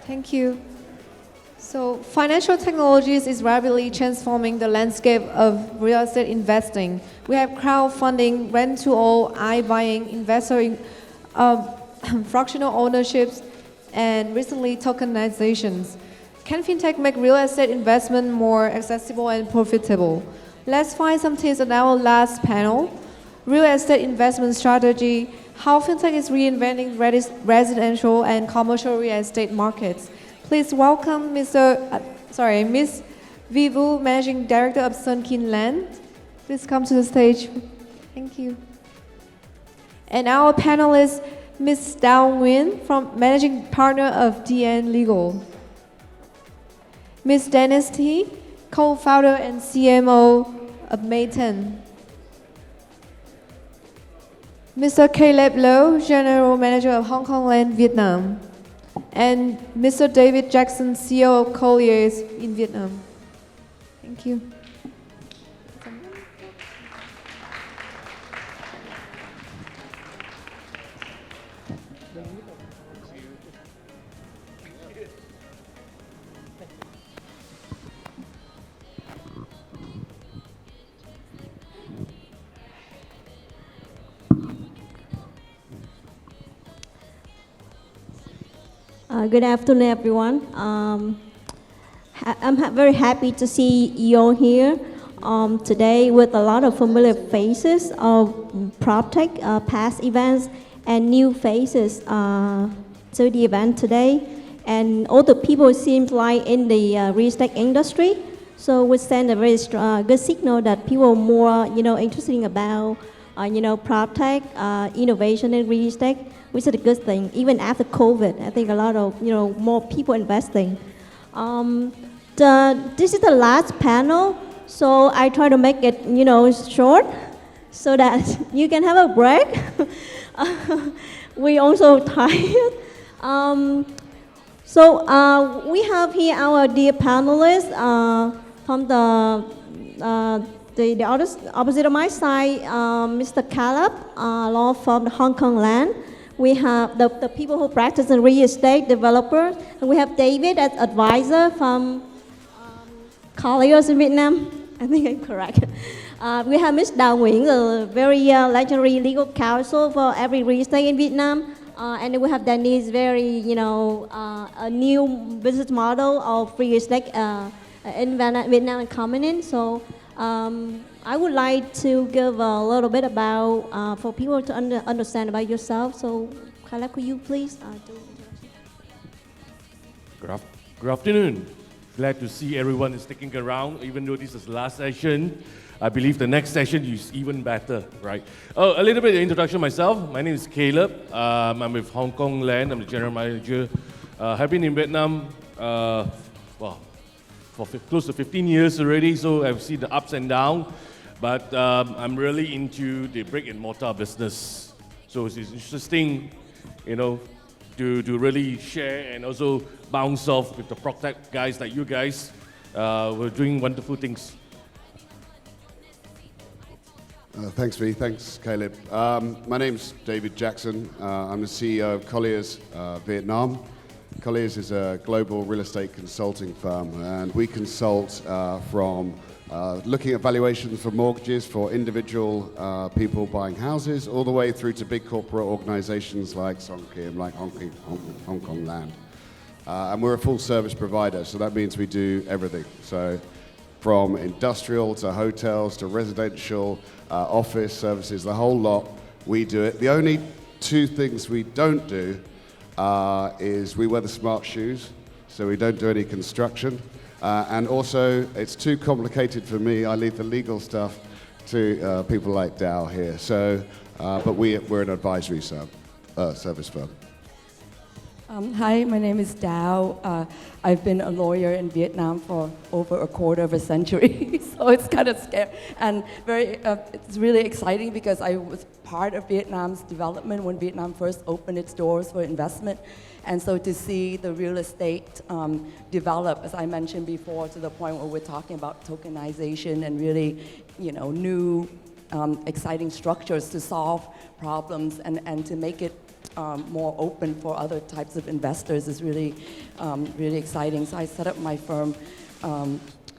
Thank you. So financial technologies is rapidly transforming the landscape of real estate investing. We have crowdfunding, rent-to-own, iBuying, fractional ownerships, and recently tokenizations. Can FinTech make real estate investment more accessible and profitable? Let's find some tips on our last panel. Real estate investment strategy, how FinTech is reinventing residential and commercial real estate markets. Please welcome Miss Vivu, Managing Director of Sunkin Land. Please come to the stage. Thank you. And our panelist, Ms. Nguyen, from Managing Partner of DN Legal. Ms. Denise, co-founder and CMO of Metain. Mr. Caleb Low, General Manager of Hongkong Land, Vietnam. And Mr. David Jackson, CEO of Colliers in Vietnam. Thank you. Good afternoon, everyone. I'm very happy to see you all here today with a lot of familiar faces of PropTech, past events, and new faces to the event today. And all the people seem like in the real estate industry. So we send a very good signal that people are more, interested about, PropTech, innovation in real estate, which is a good thing. Even after COVID, I think a lot of, more people investing. This is the last panel, so I try to make it, short, so that you can have a break. We also tired. We have here our dear panelists from the opposite of my side, Mr. Caleb, law firm Hong Kong Land. We have the people who practice in real estate, developers, and we have David as advisor from Colliers in Vietnam. I think I'm correct. We have Ms. Đào Nguyễn, the very legendary legal counsel for every real estate in Vietnam. And then we have Denise, very, a new business model of real estate in Vietnam coming in. So I would like to give a little bit about, for people to understand about yourself. So, Caleb, could you please do Good afternoon. Glad to see everyone is sticking around, even though this is the last session. I believe the next session is even better, right? Oh, a little bit of introduction myself. My name is Caleb. I'm with Hong Kong Land. I'm the general manager. Have been in Vietnam, for close to 15 years already, so I've seen the ups and downs. But I'm really into the brick and mortar business. So it's interesting, to really share and also bounce off with the PropTech guys like you guys. We're doing wonderful things. Thanks, V. Thanks, Caleb. My name's David Jackson. I'm the CEO of Colliers Vietnam. Colliers is a global real estate consulting firm, and we consult from looking at valuations for mortgages for individual people buying houses, all the way through to big corporate organizations like Sunkin, like Hong Kong Land. And we're a full service provider, so that means we do everything. So from industrial to hotels to residential, office services, the whole lot, we do it. The only two things we don't do is we wear the smart shoes, so we don't do any construction. And also, it's too complicated for me. I leave the legal stuff to people like Dow here. So, but we're an advisory service firm. Hi, my name is Dow. I've been a lawyer in Vietnam for over a quarter of a century, so it's kind of scary and it's really exciting because I was part of Vietnam's development when Vietnam first opened its doors for investment. And so to see the real estate develop, as I mentioned before, to the point where we're talking about tokenization and really, new exciting structures to solve problems and to make it more open for other types of investors is really, really exciting. So I set up my firm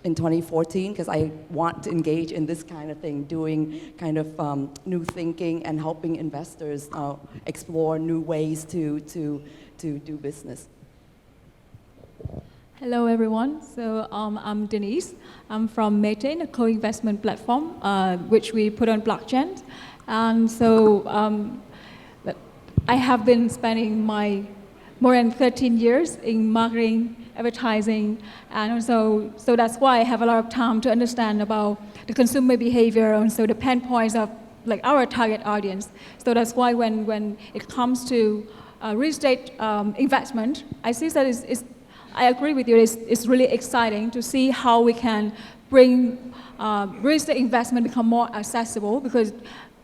in 2014 because I want to engage in this kind of thing, doing kind of new thinking and helping investors explore new ways to do business. Hello, everyone. So I'm Denise. I'm from Metain, a co-investment platform, which we put on blockchain. And so I have been spending my more than 13 years in marketing, advertising, and also, so that's why I have a lot of time to understand about the consumer behavior and so the pain points of like our target audience. So that's why when it comes to real estate investment, I see that I agree with you, it's really exciting to see how we can bring real estate investment become more accessible, because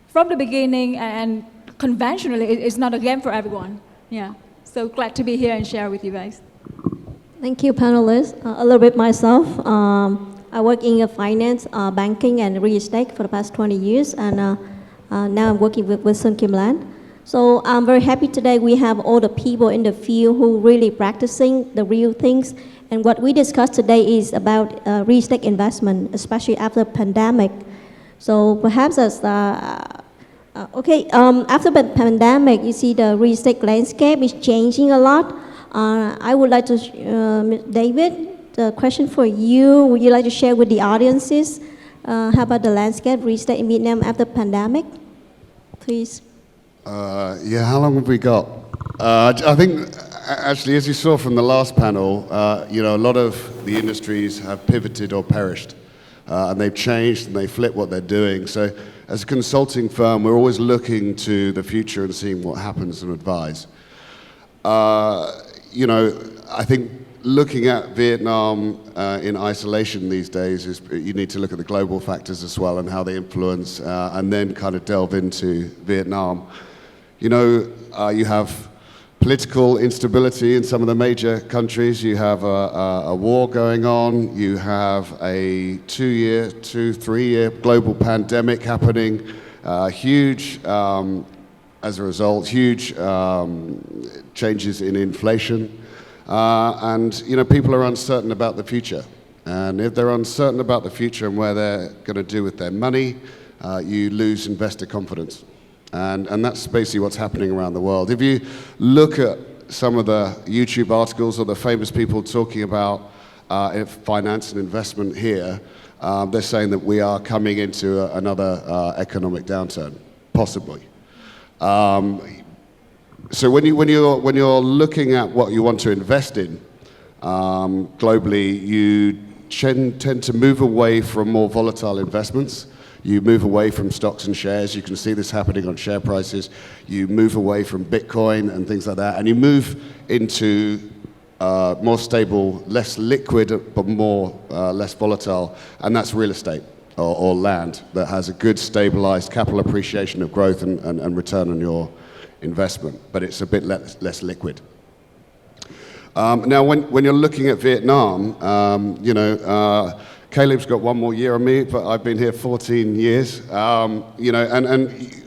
from the beginning and conventionally, it's not a game for everyone. Yeah, so glad to be here and share with you guys. Thank you, panelists. A little bit myself. I work in finance, banking, and real estate for the past 20 years, and now I'm working with Sun Kim Lan. So I'm very happy today we have all the people in the field who really practicing the real things. And what we discussed today is about real estate investment, especially after pandemic. So perhaps as after the pandemic, you see the real estate landscape is changing a lot. I would like to, David, the question for you, would you like to share with the audiences how about the landscape real estate in Vietnam after pandemic? Please. Yeah, how long have we got? I think, actually, as you saw from the last panel, a lot of the industries have pivoted or perished, and they've changed and they flipped what they're doing. So as a consulting firm, we're always looking to the future and seeing what happens and advise. I think looking at Vietnam in isolation these days is you need to look at the global factors as well and how they influence, and then kind of delve into Vietnam. You have political instability in some of the major countries. You have a war going on. You have a 3-year global pandemic happening. Huge, as a result, huge changes in inflation. And people are uncertain about the future. And if they're uncertain about the future and where they're going to do with their money, you lose investor confidence. And that's basically what's happening around the world. If you look at some of the YouTube articles or the famous people talking about finance and investment here, they're saying that we are coming into another economic downturn, possibly. So when you're looking at what you want to invest in globally, you tend to move away from more volatile investments. You move away from stocks and shares. You can see this happening on share prices. You move away from Bitcoin and things like that, and you move into more stable, less liquid, but less volatile, and that's real estate or land that has a good stabilized capital appreciation of growth and return on your investment, but it's a bit less liquid. Now, when you're looking at Vietnam, Caleb's got one more year on me, but I've been here 14 years. And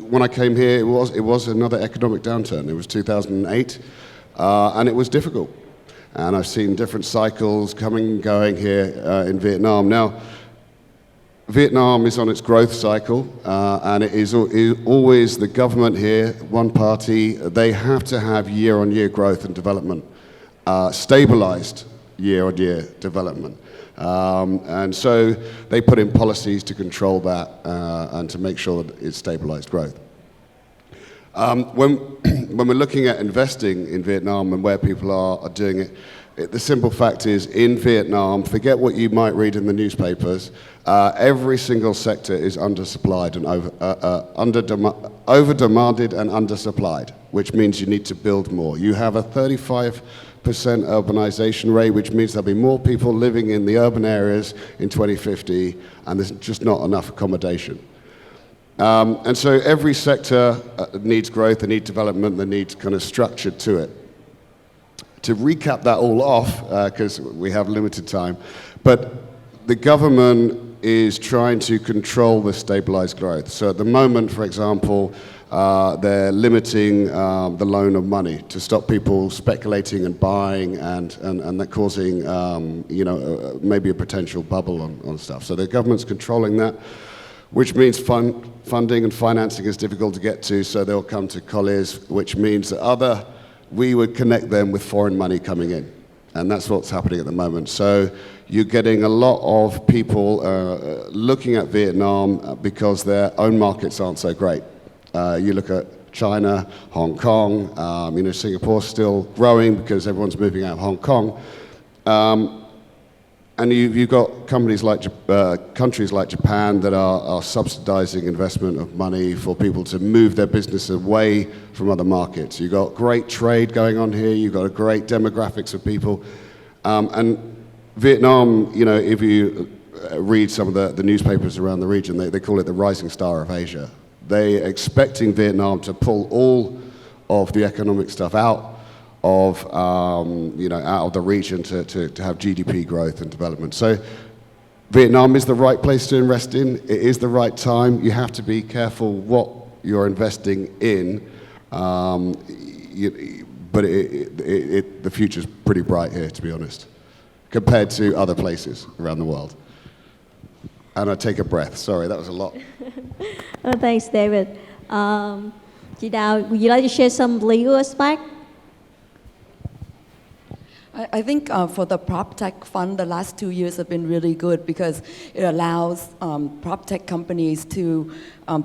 when I came here, it was another economic downturn. It was 2008, and it was difficult. And I've seen different cycles coming and going here in Vietnam. Now, Vietnam is on its growth cycle, and it is always the government here, one party, they have to have year-on-year growth and development, stabilized year-on-year development. And so they put in policies to control that and to make sure that it's stabilized growth. When we're looking at investing in Vietnam and where people are doing it, the simple fact is, in Vietnam, forget what you might read in the newspapers, every single sector is undersupplied and over-demanded and undersupplied, which means you need to build more. You have a 35% urbanization rate, which means there'll be more people living in the urban areas in 2050, and there's just not enough accommodation. And so every sector needs growth, they need development, they need kind of structure to it. To recap that all off, because we have limited time, but the government is trying to control the stabilized growth. So at the moment, for example, they're limiting the loan of money to stop people speculating and buying, and that causing maybe a potential bubble on stuff. So the government's controlling that, which means funding and financing is difficult to get to, so they'll come to Colliers, which means that we would connect them with foreign money coming in. And that's what's happening at the moment. So you're getting a lot of people looking at Vietnam because their own markets aren't so great. You look at China, Hong Kong, Singapore's still growing because everyone's moving out of Hong Kong. And you've got countries like Japan that are subsidizing investment of money for people to move their business away from other markets. You've got great trade going on here. You've got a great demographics of people. And Vietnam, if you read some of the newspapers around the region, they call it the rising star of Asia. They're expecting Vietnam to pull all of the economic stuff out of the region to have GDP growth and development. So Vietnam is the right place to invest in. It is the right time. You have to be careful what you're investing in, but the future's pretty bright here, to be honest, compared to other places around the world. And I take a breath. Sorry, that was a lot. Thanks, David. Chị Đào, would you like to share some legal aspect? I think for the PropTech fund, the last 2 years have been really good because it allows PropTech companies to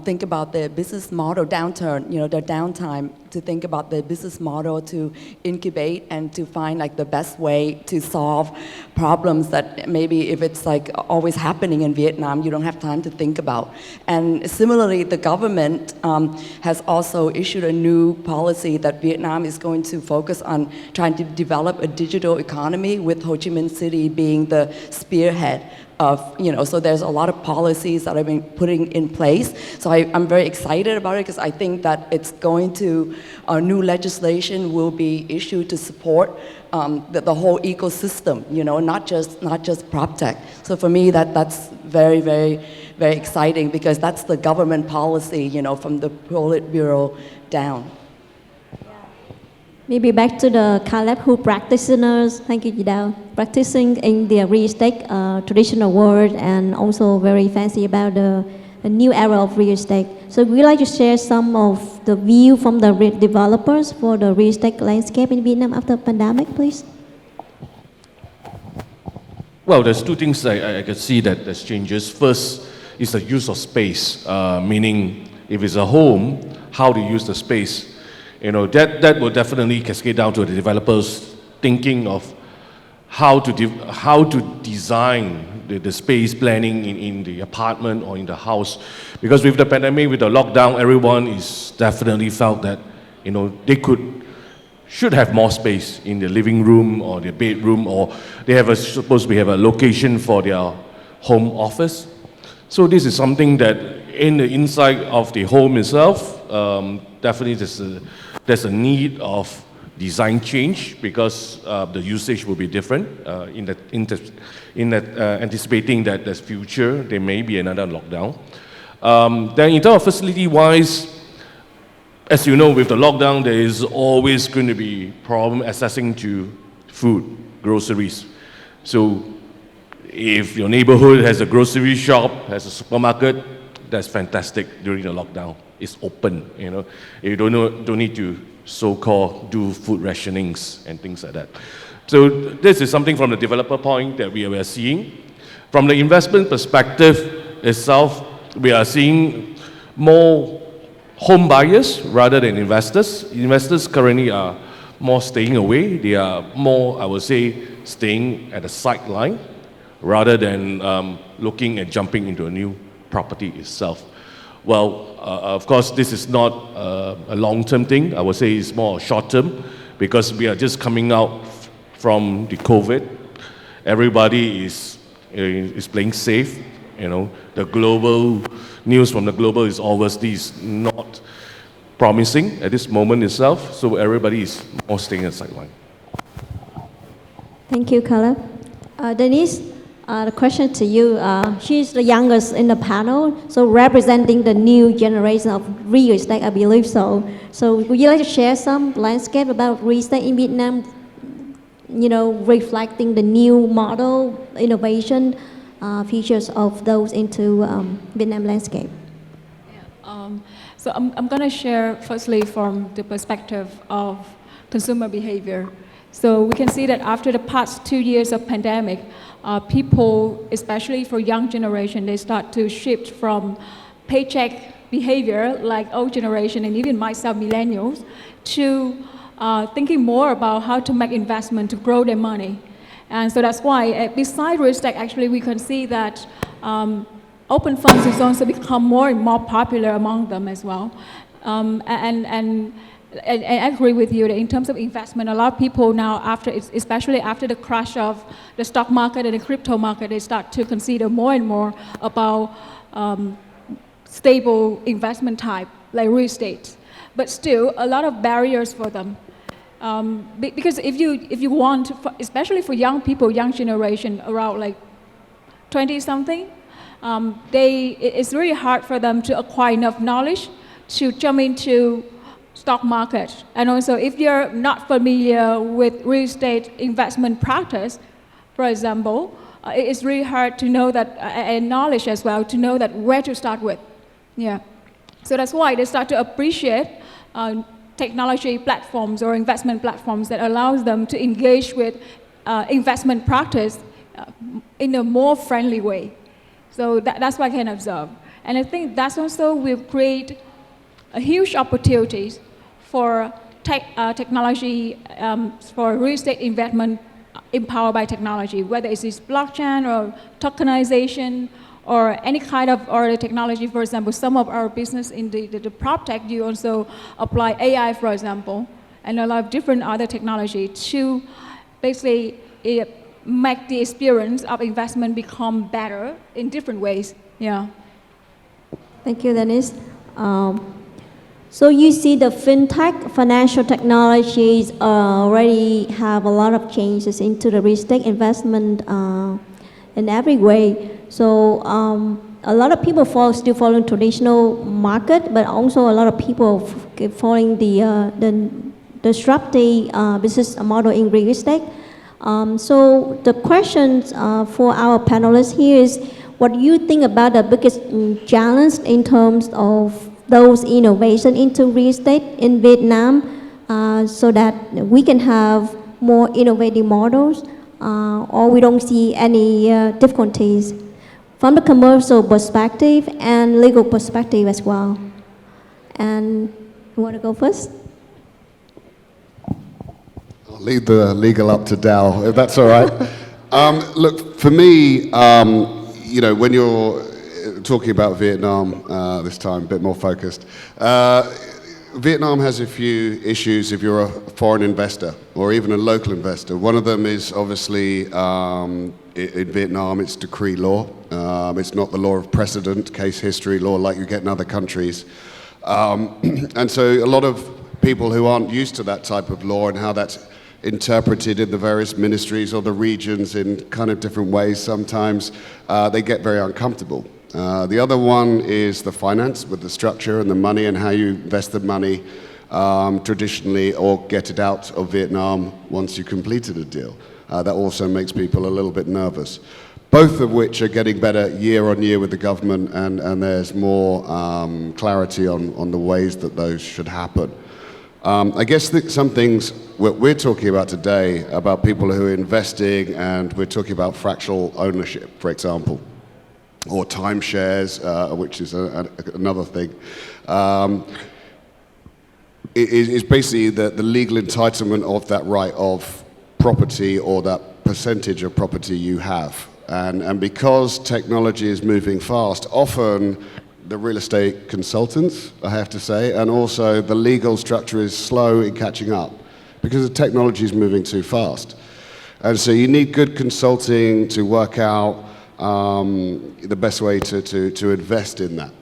think about their business model downturn, their downtime, to think about their business model, to incubate and to find like the best way to solve problems that maybe if it's like always happening in Vietnam, you don't have time to think about. And similarly, the government has also issued a new policy that Vietnam is going to focus on trying to develop a digital economy, with Ho Chi Minh City being the spearhead of, so there's a lot of policies that have been putting in place. So I'm very excited about it because I think that it's going to, new legislation will be issued to support the whole ecosystem, not just PropTech. So for me, that's very, very, very exciting because that's the government policy, from the Politburo down. Maybe back to the Caleb who practitioners, thank you, Jidao, practicing in the real estate traditional world and also very fancy about the new era of real estate. So would you like to share some of the view from the developers for the real estate landscape in Vietnam after pandemic, please? Well, there's two things I can see that there's changes. First is the use of space, meaning if it's a home, how to use the space. That will definitely cascade down to the developers thinking of how to design the space planning in the apartment or in the house. Because with the pandemic, with the lockdown, everyone is definitely felt that, they should have more space in the living room or the bedroom, or they supposed to have a location for their home office. So this is something that in the inside of the home itself, definitely there's a need of design change because the usage will be different. Anticipating that there's future, there may be another lockdown. Then in terms of facility-wise, as you know, with the lockdown, there is always going to be problem accessing to food, groceries. So if your neighborhood has a grocery shop, has a supermarket, that's fantastic during the lockdown. It's open, You don't need to so-called do food rationings and things like that. So this is something from the developer point that we are seeing. From the investment perspective itself, we are seeing more home buyers rather than investors. Investors currently are more staying away. They are more, I would say, staying at the sideline rather than looking and jumping into a new property itself. Well, of course, this is not a long-term thing. I would say it's more short-term because we are just coming out from the COVID. Everybody is playing safe. The global news from the global is obviously not promising at this moment itself. So everybody is more staying at the sideline. Thank you, Caleb. Denise, the question to you. She's the youngest in the panel, so representing the new generation of real estate, I believe so. So would you like to share some landscape about real estate in Vietnam, reflecting the new model, innovation, features of those into Vietnam landscape? So I'm going to share firstly from the perspective of consumer behavior. So we can see that after the past 2 years of pandemic, people, especially for young generation, they start to shift from paycheck behavior like old generation and even myself, millennials, to thinking more about how to make investment to grow their money. And so that's why, besides real estate, actually we can see that open funds has also become more and more popular among them as well. And I agree with you that in terms of investment, a lot of people now, especially after the crash of the stock market and the crypto market, they start to consider more and more about stable investment type, like real estate. But still, a lot of barriers for them. Because if you want, especially for young people, young generation, around like 20-something, it's really hard for them to acquire enough knowledge to jump into stock market. And also, if you're not familiar with real estate investment practice, for example, it's really hard to know that, and knowledge as well, to know that where to start with. Yeah. So that's why they start to appreciate technology platforms or investment platforms that allows them to engage with investment practice in a more friendly way. So that's what I can observe. And I think that's also will create a huge opportunities for technology, for real estate investment empowered by technology, whether it's blockchain or tokenization or any kind of or technology. For example, some of our business in the PropTech, you also apply AI, for example, and a lot of different other technology to basically make the experience of investment become better in different ways. Yeah. Thank you, Denise. So you see the FinTech, financial technologies, already have a lot of changes into the real estate investment in every way. So a lot of people still following traditional market, but also a lot of people following the disruptive business model in real estate. So the questions for our panelists here is, what do you think about the biggest challenge in terms of those innovation into real estate in Vietnam, so that we can have more innovative models, or we don't see any difficulties from the commercial perspective and legal perspective as well? And you want to go first? I'll leave the legal up to Dao, if that's all right. Look, for me, when you're talking about Vietnam, this time a bit more focused, Vietnam has a few issues if you're a foreign investor or even a local investor. One of them is obviously in Vietnam, it's decree law. It's not the law of precedent, case history law like you get in other countries. And so a lot of people who aren't used to that type of law and how that's interpreted in the various ministries or the regions in kind of different ways, sometimes they get very uncomfortable. The other one is the finance, with the structure and the money and how you invest the money traditionally, or get it out of Vietnam once you completed a deal. That also makes people a little bit nervous. Both of which are getting better year on year with the government, and there's more clarity on the ways that those should happen. I guess some things what we're talking about today, about people who are investing, and we're talking about fractional ownership, for example, or timeshares, which is another thing, is basically the legal entitlement of that right of property, or that percentage of property you have. And because technology is moving fast, often the real estate consultants, I have to say, and also the legal structure is slow in catching up because the technology is moving too fast. And so you need good consulting to work out the best way to invest in that.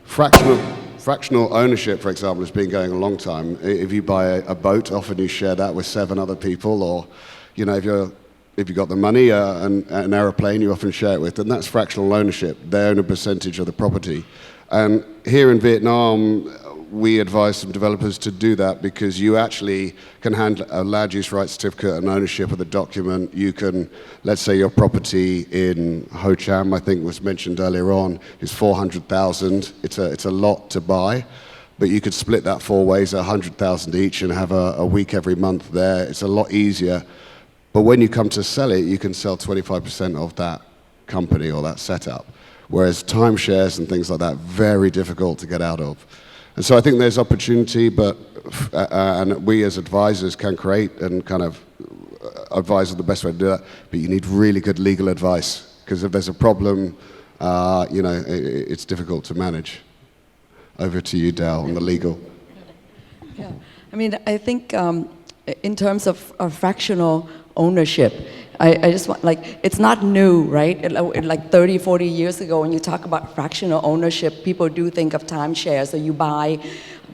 Fractional ownership, for example, has been going a long time. If you buy a boat, often you share that with 7 other people, or if if you've got the money, an aeroplane you often share it with, and that's fractional ownership. They own a percentage of the property. And here in Vietnam, we advise some developers to do that because you actually can handle a land use rights certificate and ownership of the document. You can, let's say your property in Ho Chi Minh, I think was mentioned earlier on, is 400,000. It's a lot to buy, but you could split that 4 ways, 100,000 each, and have a week every month there. It's a lot easier. But when you come to sell it, you can sell 25% of that company or that setup. Whereas timeshares and things like that, very difficult to get out of. And so I think there's opportunity, but and we as advisors can create and kind of advise on the best way to do that. But you need really good legal advice, because if there's a problem, it's difficult to manage. Over to you, Dal, on the legal. Yeah, I mean, I think in terms of fractional ownership, I just want, it's not new, right? Like 30, 40 years ago, when you talk about fractional ownership, people do think of timeshare. So you buy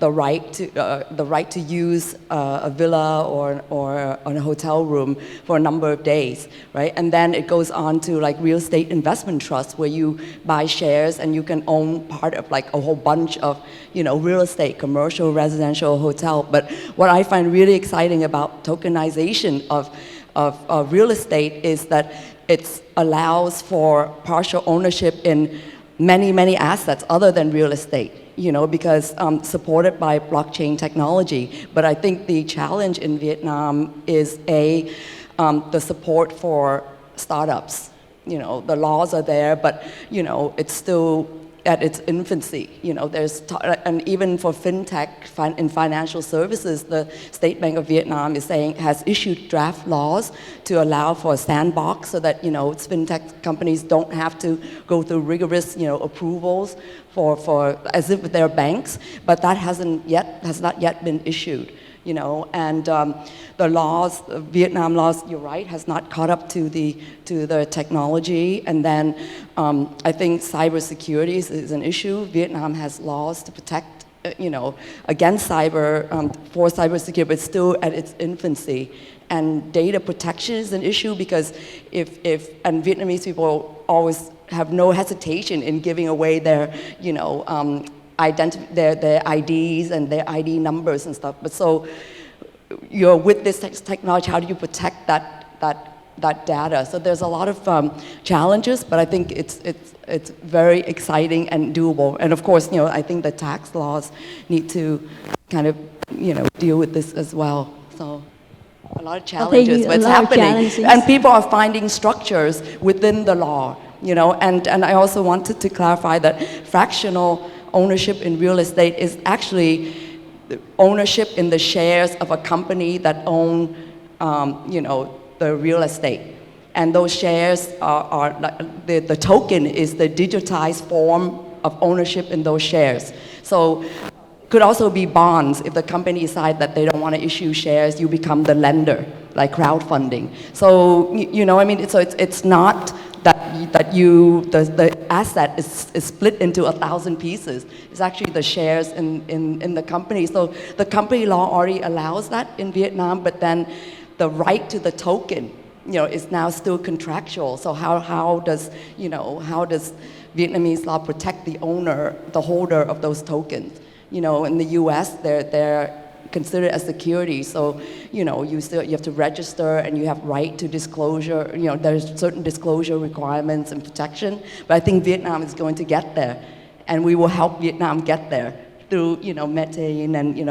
the right to use a villa or a hotel room for a number of days, right? And then it goes on to like real estate investment trusts, where you buy shares and you can own part of like a whole bunch of real estate, commercial, residential, hotel. But what I find really exciting about tokenization of real estate is that it allows for partial ownership in many, many assets other than real estate, because supported by blockchain technology. But I think the challenge in Vietnam is the support for startups. The laws are there, but it's still at its infancy. And even for FinTech in financial services, the State Bank of Vietnam has issued draft laws to allow for a sandbox so that FinTech companies don't have to go through rigorous approvals for as if they're banks, but that has not yet been issued. And the laws, Vietnam laws, you're right, has not caught up to the technology. And then I think cybersecurity is an issue. Vietnam has laws to protect, against for cybersecurity, but still at its infancy. And data protection is an issue because and Vietnamese people always have no hesitation in giving away their, their IDs and their ID numbers and stuff. But so with this technology, how do you protect that data? So there's a lot of challenges, but I think it's very exciting and doable. And of course, I think the tax laws need to kind of deal with this as well. So a lot of challenges, but it's happening, and people are finding structures within the law. And I also wanted to clarify that fractional ownership in real estate is actually the ownership in the shares of a company that own, the real estate. And those shares are the token is the digitized form of ownership in those shares. So could also be bonds. If the company decide that they don't want to issue shares, you become the lender, like crowdfunding. So, so it's not that the asset is split into 1,000 pieces. It's actually the shares in the company. So the company law already allows that in Vietnam, but then the right to the token, is now still contractual. So how does Vietnamese law protect the owner, the holder of those tokens? In the U.S., they're considered as security, so you have to register and you have right to disclosure. There's certain disclosure requirements and protection. But I think Vietnam is going to get there, and we will help Vietnam get there through Metain and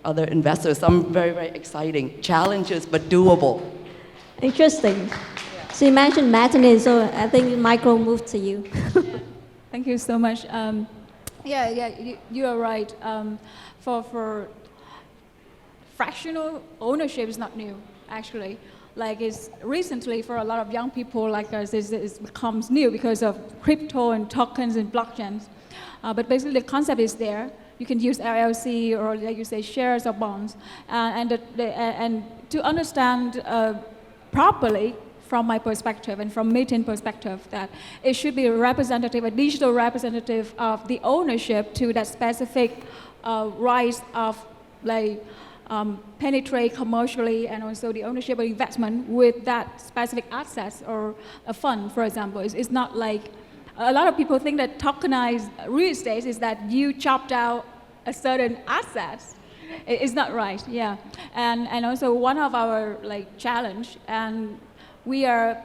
other investors. Some very, very exciting challenges, but doable. Interesting. Yeah. So you mentioned Metain, so I think Michael moved to you. Thank you so much. You are right. For fractional ownership is not new, actually. Like it's recently for a lot of young people like us, it becomes new because of crypto and tokens and blockchains. But basically the concept is there. You can use LLC or, like you say, shares or bonds. And to understand properly, from my perspective and from Metain perspective, that it should be a digital representative of the ownership to that specific rights of penetrate commercially and also the ownership of investment with that specific assets or a fund, for example. It's not like, a lot of people think that tokenized real estate is that you chopped out a certain asset. It's not right, yeah. And also one of our challenge, and we are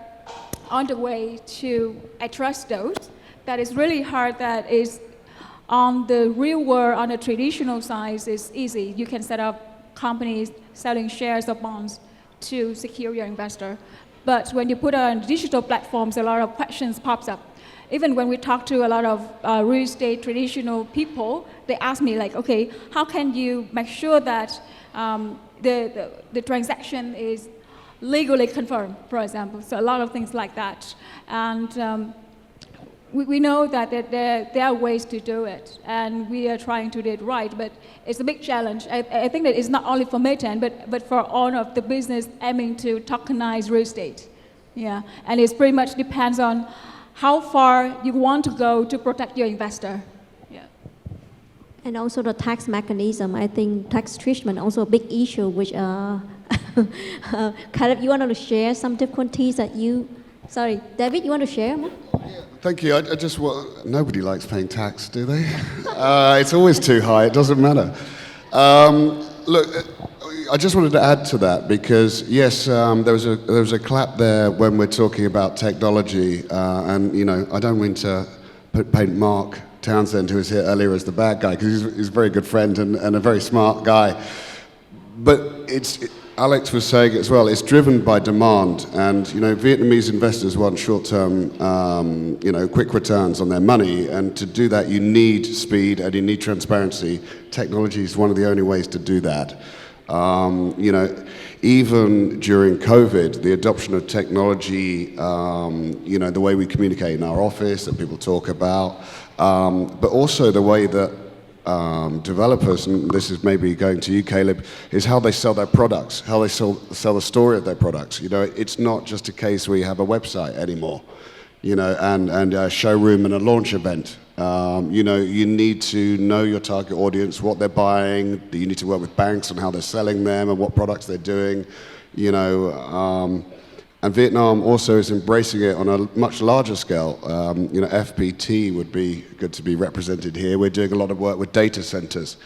on the way to address those, that is really hard, that is on the real world, on the traditional side, it's easy. You can set up companies selling shares or bonds to secure your investor. But when you put it on digital platforms, a lot of questions pops up. Even when we talk to a lot of real estate traditional people, they ask me okay, how can you make sure that the transaction is legally confirmed, for example? So a lot of things like that. And we know that there are ways to do it, and we are trying to do it right, but it's a big challenge. I think that it's not only for Metain, but for all of the business aiming to tokenize real estate. Yeah, and it pretty much depends on how far you want to go to protect your investor. Yeah. And also the tax mechanism. I think tax treatment also a big issue, which Caleb, you want to share some difficulties that you... Sorry, David, you want to share more? Thank you. I just nobody likes paying tax, do they? It's always too high. It doesn't matter. Look, I just wanted to add to that because yes, there was a clap there when we're talking about technology, and I don't mean to paint Mark Townsend, who was here earlier, as the bad guy, because he's a very good friend and a very smart guy. But Alex was saying it as well, it's driven by demand, and Vietnamese investors want short-term, quick returns on their money, and to do that you need speed and you need transparency. Technology is one of the only ways to do that. Even during COVID, the adoption of technology, the way we communicate in our office that people talk about, but also the way that developers, and this is maybe going to you, Caleb, is how they sell their products, how they sell the story of their products. It's not just a case where you have a website anymore, and a showroom and a launch event. You need to know your target audience, what they're buying. You need to work with banks on how they're selling them and what products they're doing. And Vietnam also is embracing it on a much larger scale. FPT would be good to be represented here. We're doing a lot of work with data centers.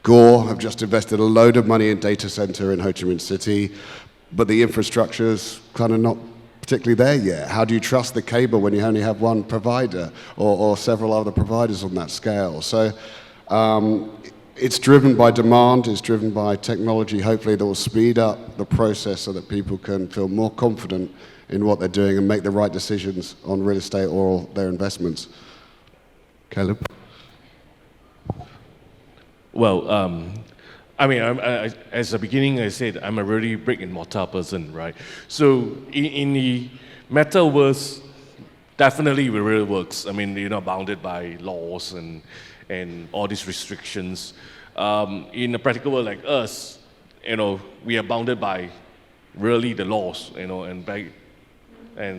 Gore have just invested a load of money in data center in Ho Chi Minh City, but the infrastructure's kind of not particularly there yet. How do you trust the cable when you only have one provider or several other providers on that scale? So it's driven by demand, it's driven by technology, hopefully that will speed up the process so that people can feel more confident in what they're doing and make the right decisions on real estate or their investments. Caleb? Well, as a beginning, I said I'm a really brick and mortar person, right? So in the metaverse, definitely it really works. You're not bounded by laws and all these restrictions. In a practical world like us, we are bounded by really the laws, and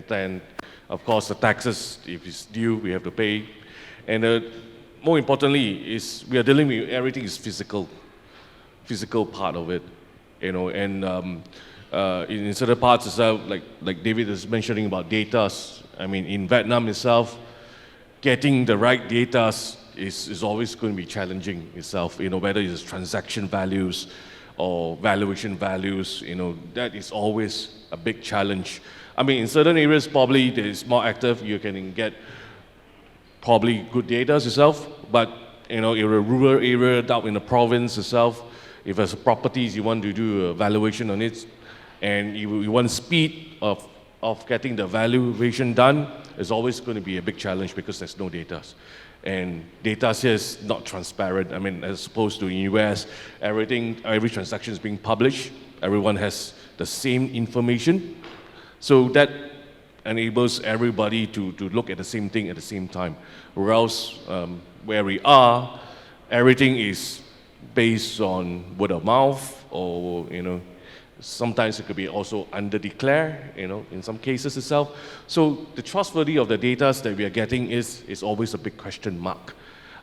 then of course the taxes, if it's due, we have to pay. And more importantly is we are dealing with everything is physical part of it, and in certain parts itself, like David is mentioning about data. In Vietnam itself, getting the right data is always going to be challenging itself, whether it's transaction values or valuation values, that is always a big challenge. In certain areas, probably it's more active, you can get probably good data itself, but in a rural area, down in the province itself, if there's properties, you want to do a valuation on it, and you want speed of getting the valuation done, it's always going to be a big challenge because there's no data. And data here is not transparent. As opposed to in the US, every transaction is being published. Everyone has the same information. So that enables everybody to look at the same thing at the same time. Whereas where we are, everything is based on word of mouth, or sometimes it could be also under-declared, in some cases itself. So the trustworthiness of the data that we are getting is always a big question mark.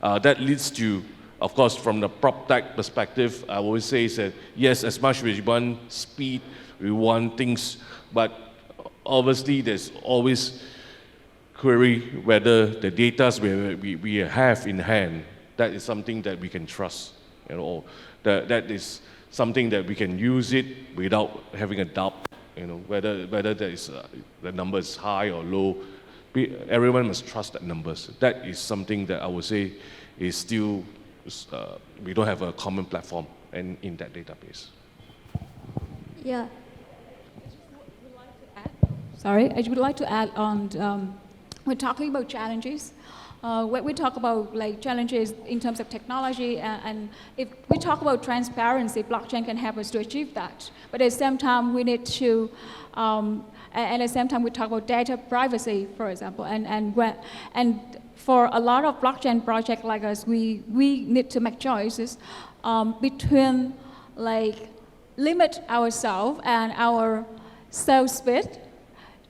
That leads to Of course, from the PropTech perspective, I always say is that, yes, as much as we want speed, we want things, but obviously there's always query whether the data we have in hand, that is something that we can trust, that is something that we can use it without having a doubt, whether that is, the number is high or low. Everyone must trust that numbers. That is something that I would say is still, we don't have a common platform in that database. Yeah. Sorry, I would like to add on, we're talking about challenges. When we talk about like challenges in terms of technology, and if we talk about transparency, blockchain can help us to achieve that. But at the same time, we need to, and at the same time, we talk about data privacy, for example, and for a lot of blockchain projects like us, we need to make choices between like limit ourselves and our sales speed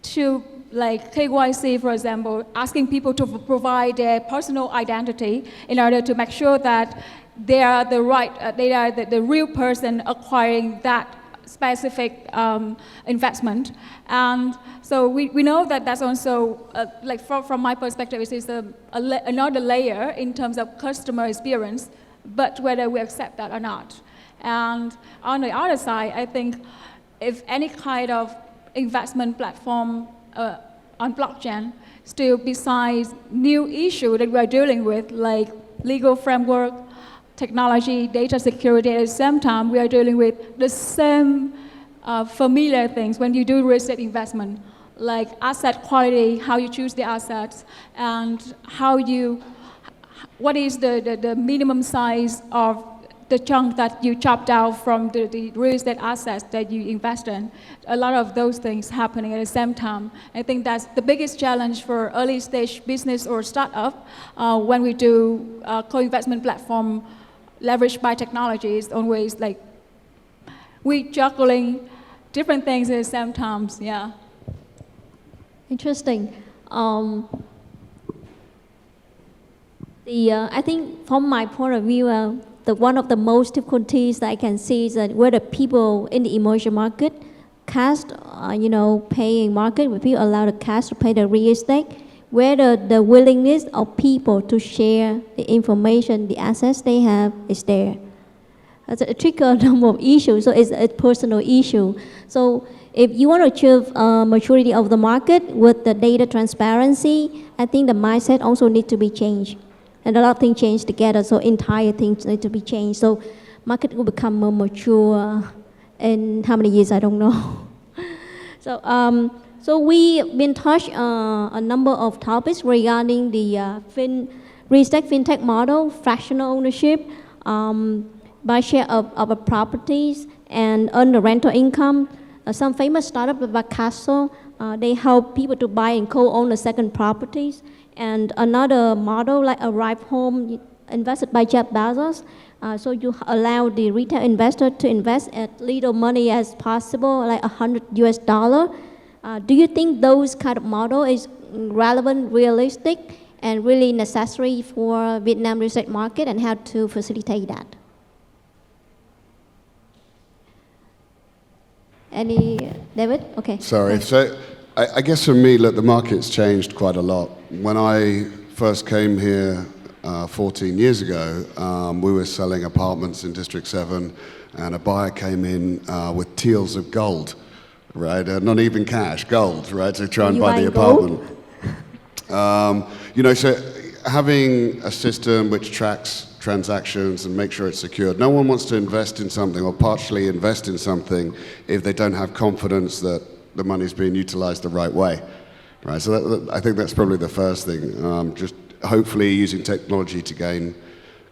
to like KYC, for example, asking people to provide their personal identity in order to make sure that they are the right, they are the real person acquiring that specific investment. And so we know that that's also, like from my perspective, it is another layer in terms of customer experience, but whether we accept that or not. And on the other side, I think if any kind of investment platform on blockchain, still besides new issue that we're dealing with, like legal framework, technology, data security, at the same time, we are dealing with the same familiar things when you do real estate investment, like asset quality, how you choose the assets, and what is the minimum size of the chunk that you chopped out from the real estate assets that you invest in. A lot of those things happening at the same time. I think that's the biggest challenge for early stage business or startup when we do co-investment platform leveraged by technology. Is always like we juggling different things at the same time. Yeah. Interesting. I think from my point of view, one of the most difficulties that I can see is that whether people in the emerging market cast, paying market, with people allowed to cast to pay the real estate, whether the willingness of people to share the information, the assets they have is there. That's a tricky number of issues, so it's a personal issue. So if you want to achieve maturity of the market with the data transparency, I think the mindset also needs to be changed. And a lot of things change together, so entire things need to be changed. So market will become more mature in how many years, I don't know. So we've been touched a number of topics regarding the real estate fintech model, fractional ownership, buy share of properties, and earn the rental income. Some famous startup like Castle, they help people to buy and co-own the second properties. And another model like Arrive Home, invested by Jeff Bezos. So you allow the retail investor to invest as little money as possible, like $100 US. Do you think those kind of model is relevant, realistic, and really necessary for Vietnam real estate market, and how to facilitate that? David? Okay. Sorry. So I guess for me, look, the market's changed quite a lot. When I first came here 14 years ago, we were selling apartments in District 7, and a buyer came in with teals of gold, right? Not even cash, gold, right? To try and buy the apartment. So having a system which tracks transactions and make sure it's secured. No one wants to invest in something or partially invest in something if they don't have confidence that the money's being utilized the right way, right? So I think that's probably the first thing, just hopefully using technology to gain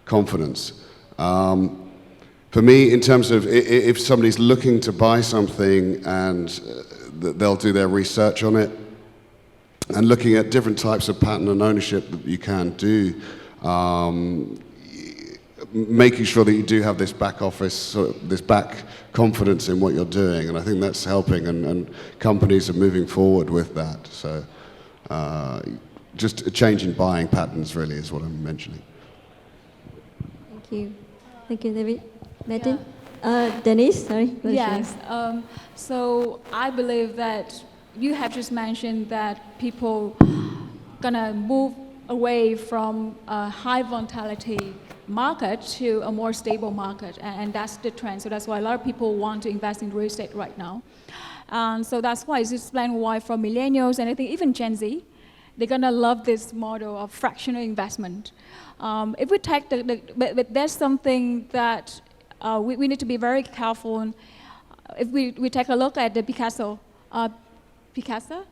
confidence. For me, in terms of if somebody's looking to buy something and they'll do their research on it, and looking at different types of patent and ownership that you can do, making sure that you do have this back office, this back confidence in what you're doing, and I think that's helping, and companies are moving forward with that. So just a change in buying patterns really is what I'm mentioning. Thank you. Thank you, David. Metain? Denise, sorry. please share. Yes. So I believe that you have just mentioned that people gonna move away from a high volatility market to a more stable market, and that's the trend. So that's why a lot of people want to invest in real estate right now. And so that's why it's explained why for millennials and I think even Gen Z, they're gonna love this model of fractional investment. If we take but there's something that we need to be very careful. If we take a look at the Picasso, Picasso,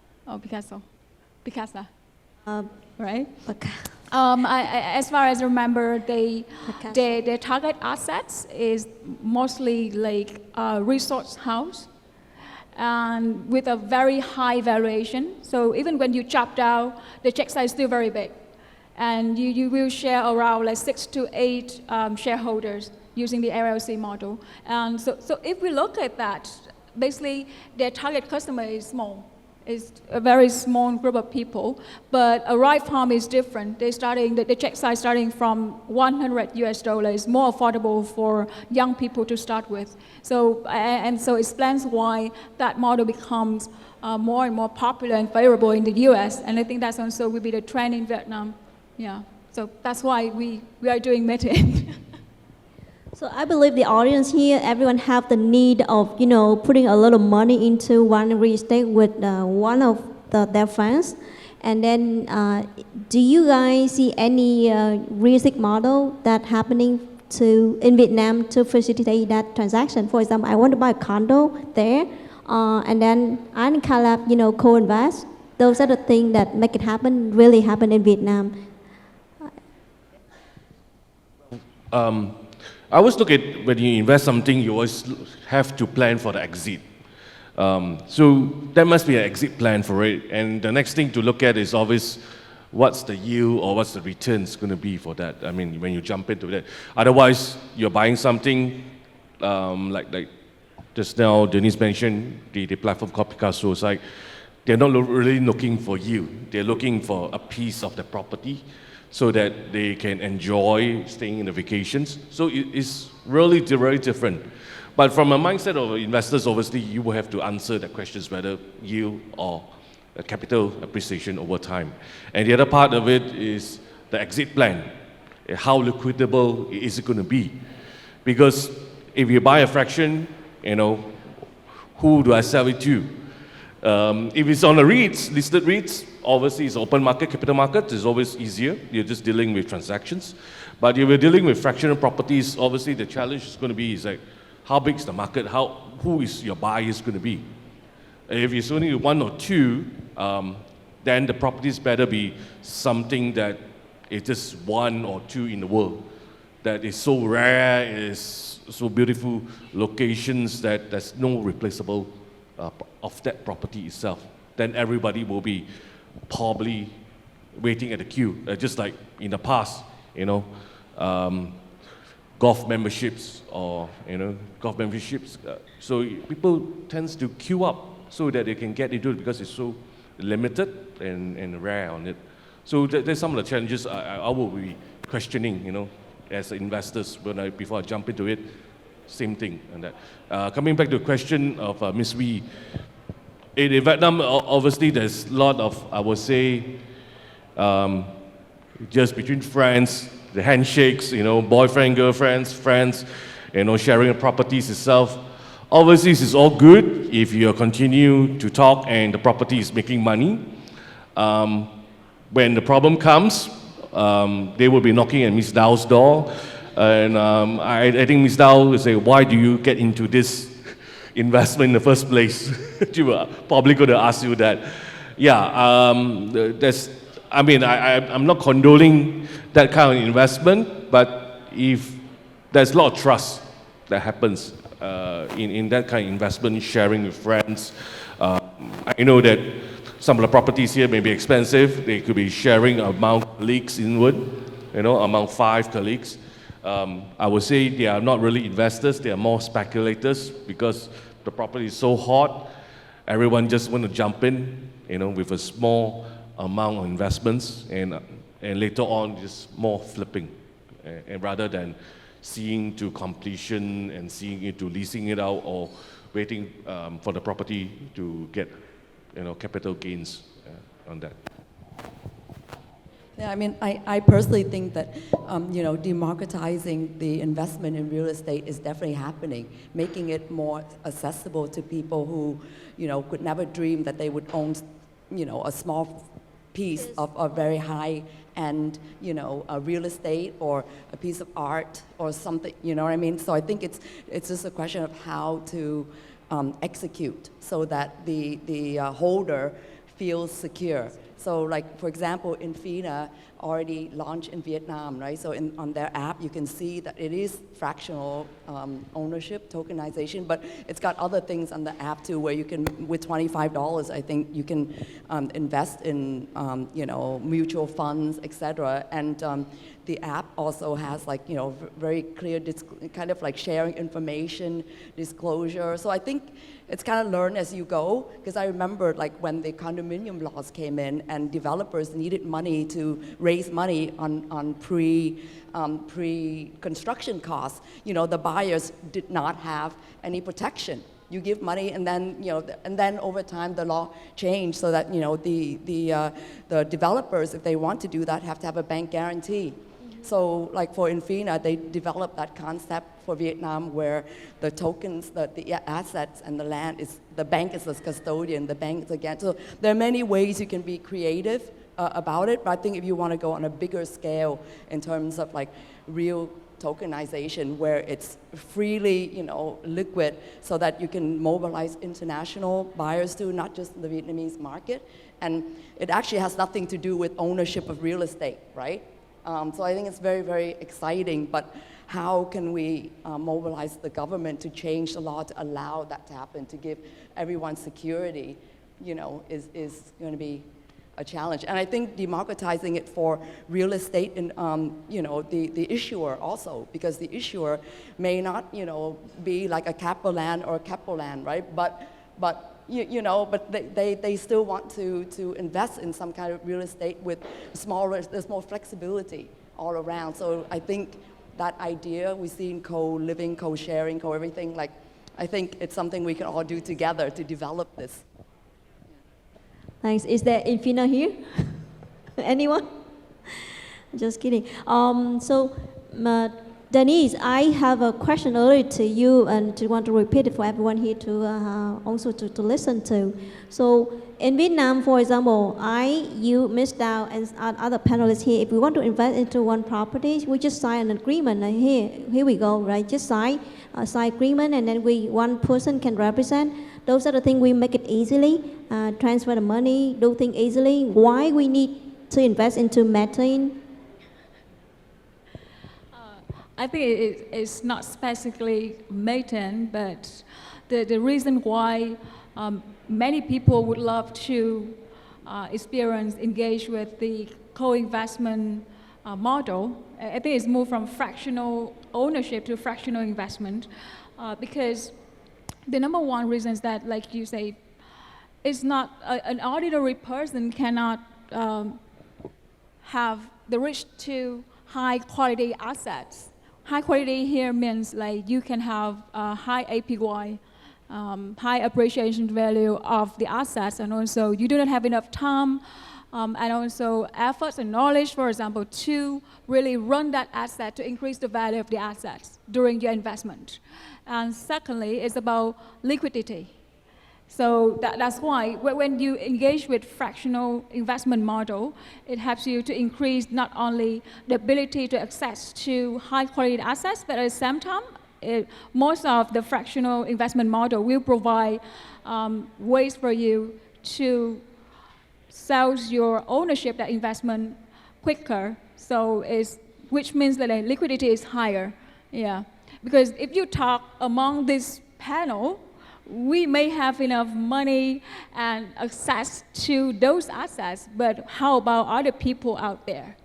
right? As far as I remember, their target assets is mostly like a resource house, and with a very high valuation. So even when you chop down, the check size is still very big, and you will share around like 6 to 8 shareholders using the LLC model. And so if we look at that, basically their target customer is small. It's a very small group of people, but a right farm is different. The check size starting from $100 is more affordable for young people to start with. So it explains why that model becomes more and more popular and favorable in the US, and I think that's also will be the trend in Vietnam. Yeah, so that's why we are doing Metain. So I believe the audience here, everyone have the need of, putting a lot of money into one real estate with one of their friends. And then, do you guys see any real estate model that happening in Vietnam to facilitate that transaction? For example, I want to buy a condo there, and then I and Caleb, co-invest. Those are the things that make it really happen in Vietnam. I always look at when you invest something, you always have to plan for the exit. So there must be an exit plan for it. And the next thing to look at is always what's the yield or what's the returns going to be for that. I mean, when you jump into that. Otherwise, you're buying something like just now Denise mentioned, the platform called Picasso. It's like they're not really looking for yield. They're looking for a piece of the property, so that they can enjoy staying in the vacations. So it's really very different. But from a mindset of investors, obviously, you will have to answer the questions whether yield or capital appreciation over time. And the other part of it is the exit plan. How liquidable is it going to be? Because if you buy a fraction, who do I sell it to? If it's on the REITs, listed REITs, obviously it's open market, capital market, it's always easier. You're just dealing with transactions. But if you're dealing with fractional properties, obviously the challenge is going to be how big is the market? Who is your buyers going to be? If it's only one or two, then the properties better be something that is just one or two in the world, that is so rare, is so beautiful locations that there's no replaceable of that property itself. Then everybody will be probably waiting at the queue, just like in the past, golf memberships or golf memberships. So people tends to queue up so that they can get into it because it's so limited and rare on it. So there's some of the challenges I will be questioning, as investors before I jump into it. Same thing on that. Coming back to the question of Ms. Wee, in Vietnam, obviously there's a lot of, I would say, just between friends, the handshakes, boyfriend, girlfriends, friends, sharing properties itself. Obviously, this is all good if you continue to talk and the property is making money. When the problem comes, they will be knocking at Ms. Dow's door. And I think Ms. Dow will say, why do you get into this investment in the first place? She will probably going to ask you that. Yeah, I'm not condoning that kind of investment, but if there's a lot of trust that happens in that kind of investment, sharing with friends. I know that some of the properties here may be expensive. They could be sharing among colleagues inward, among 5 colleagues. I would say they are not really investors, they are more speculators because the property is so hot, everyone just want to jump in, with a small amount of investments and later on just more flipping, and rather than seeing to completion and seeing it to leasing it out or waiting for the property to get, capital gains on that. Yeah, I mean, I personally think that, democratizing the investment in real estate is definitely happening, making it more accessible to people who, could never dream that they would own, a small piece of a very high-end, a real estate or a piece of art or something, you know what I mean? So I think it's just a question of how to execute so that the holder feels secure. So like, for example, Infina already launched in Vietnam, right? So on their app, you can see that it is fractional ownership, tokenization, but it's got other things on the app too, where you can, with $25, I think you can invest in, mutual funds, et cetera. And the app also has like, very clear, kind of like sharing information, disclosure. So I think it's kind of learn as you go, because I remember like when the condominium laws came in and developers needed money to raise money on pre-construction costs, the buyers did not have any protection. You give money, and then and then over time the law changed so that the developers, if they want to do that, have to have a bank guarantee. So like for Infina, they developed that concept for Vietnam where the tokens, the assets and the land is, the bank is the custodian, the bank is the guarantor. So there are many ways you can be creative about it, but I think if you want to go on a bigger scale in terms of like real tokenization where it's freely, liquid so that you can mobilize international buyers too, not just the Vietnamese market. And it actually has nothing to do with ownership of real estate, right? So I think it's very, very exciting, but how can we mobilize the government to change the law to allow that to happen, to give everyone security, is going to be a challenge. And I think democratizing it for real estate and, the issuer also, because the issuer may not, be like a Capeland or a Capeland, right? But they still want to invest in some kind of real estate with there's more flexibility all around. So I think that idea we see in co-living, co-sharing, co-everything, like, I think it's something we can all do together to develop this. Thanks. Is there Infina here? Anyone? Just kidding. Denise, I have a question earlier to you and to want to repeat it for everyone here to also to listen to. So in Vietnam, for example, you, Ms. Dow, and other panelists here, if we want to invest into one property, we just sign an agreement. Here we go, right? Just sign agreement, and then one person can represent. Those are the things we make it easily, transfer the money, do things easily. Why we need to invest into Metain? I think it's not specifically Metain, but the reason why many people would love to engage with the co-investment model, I think it's moved from fractional ownership to fractional investment, because the number one reason is that, like you say, it's not an ordinary person cannot have the reach to high quality assets. High quality here means like you can have high APY, high appreciation value of the assets, and also you do not have enough time and also efforts and knowledge, for example, to really run that asset to increase the value of the assets during your investment. And secondly, it's about liquidity. So that's why when you engage with fractional investment model, it helps you to increase not only the ability to access to high quality assets, but at the same time, most of the fractional investment model will provide ways for you to sell your ownership, that investment, quicker. So which means that the liquidity is higher. Yeah, because if you talk among this panel, we may have enough money and access to those assets, but how about other people out there?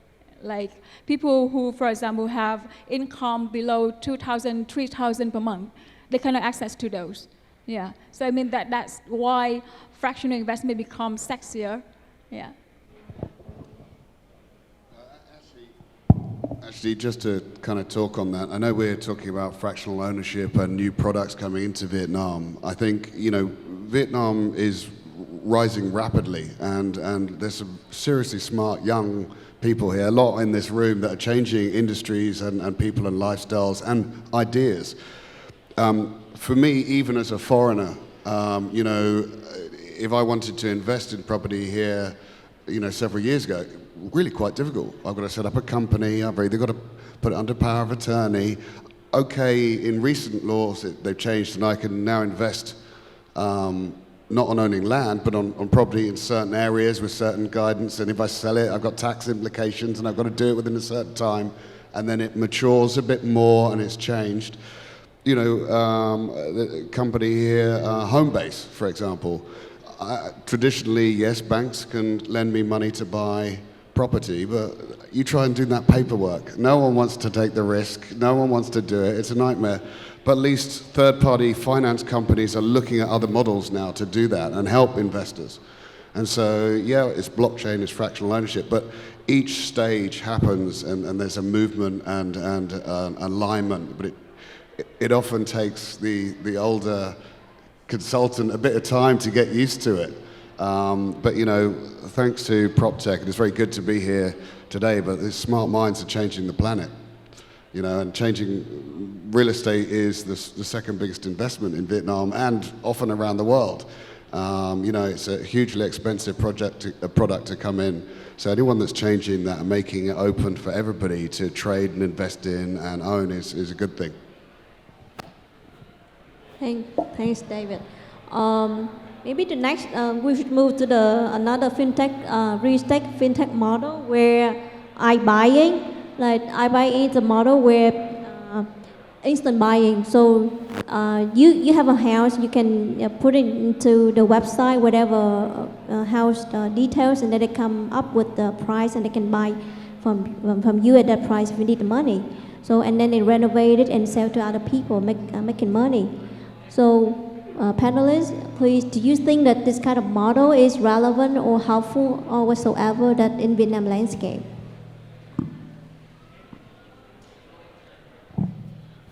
Like people who, for example, have income below 2,000, 3,000 per month, they cannot access to those. Yeah, so I mean that's why fractional investment becomes sexier. Yeah. Actually, just to kind of talk on that, I know we're talking about fractional ownership and new products coming into Vietnam. I think, Vietnam is rising rapidly, and there's some seriously smart young people here, a lot in this room, that are changing industries and people and lifestyles and ideas. For me, even as a foreigner, if I wanted to invest in property here, several years ago, really quite difficult. I've got to set up a company, I've either got to put it under power of attorney. Okay, in recent laws, they've changed, and I can now invest not on owning land, but on property in certain areas with certain guidance. And if I sell it, I've got tax implications, and I've got to do it within a certain time. And then it matures a bit more, and it's changed. The company here, Homebase, for example. Traditionally, yes, banks can lend me money to buy property, but you try and do that paperwork. No one wants to take the risk. No one wants to do it. It's a nightmare. But at least third-party finance companies are looking at other models now to do that and help investors. And so, yeah, it's blockchain, it's fractional ownership, but each stage happens and there's a movement and alignment. But it often takes the older consultant a bit of time to get used to it. But thanks to PropTech, and it's very good to be here today, but these smart minds are changing the planet. And changing real estate is the second biggest investment in Vietnam and often around the world. It's a hugely expensive product to come in. So anyone that's changing that and making it open for everybody to trade and invest in and own is a good thing. Thanks, David. Maybe the next, we should move to another FinTech, real estate FinTech model where iBuying. Like iBuying is a model where instant buying. So you have a house, you can put it into the website, whatever house details, and then they come up with the price, and they can buy from you at that price if you need the money. So and then they renovate it and sell to other people, making money. So panelists, please, do you think that this kind of model is relevant or helpful or whatsoever that in Vietnam landscape?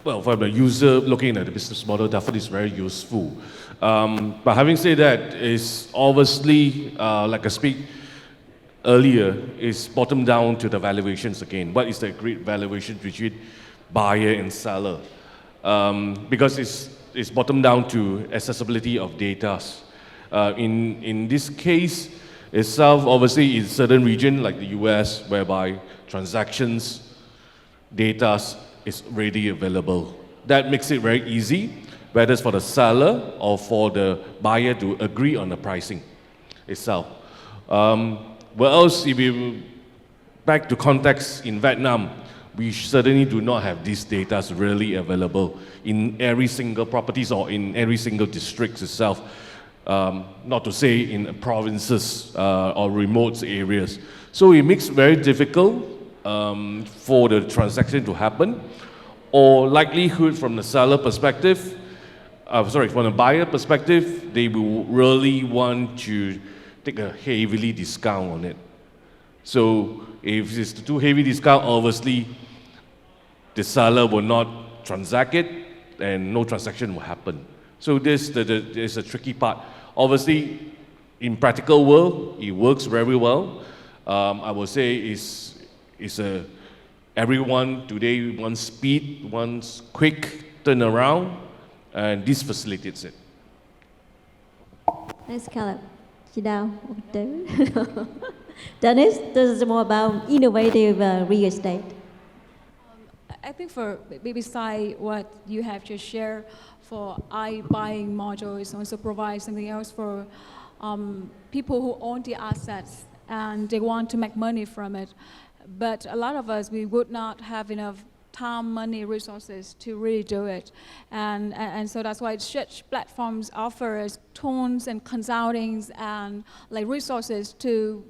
Well, from the user looking at the business model, definitely is very useful. But having said that, it's obviously, like I speak earlier, is bottom down to the valuations again. What is the agreed valuation between buyer and seller? Because it's bottom down to accessibility of data. In this case itself, obviously, in certain region like the US, whereby transactions, data is readily available. That makes it very easy, whether it's for the seller or for the buyer to agree on the pricing itself. What else, if we back to context in Vietnam, we certainly do not have these data really available in every single properties or in every single district itself, not to say in provinces or remote areas. So it makes it very difficult for the transaction to happen, or likelihood from the seller perspective, from the buyer perspective, they will really want to take a heavily discount on it. So if it's too heavy discount, obviously the seller will not transact it and no transaction will happen. So this is a tricky part. Obviously, in practical world, it works very well. I would say everyone today wants speed, wants quick turnaround, and this facilitates it. Thanks, Caleb. Chị Đào, Denise, this is more about innovative real estate. I think beside what you have just shared, for iBuying modules also provide something else for people who own the assets and they want to make money from it. But a lot of us, we would not have enough time, money, resources to really do it. And so that's why such platforms offer us tools and consultings and like resources to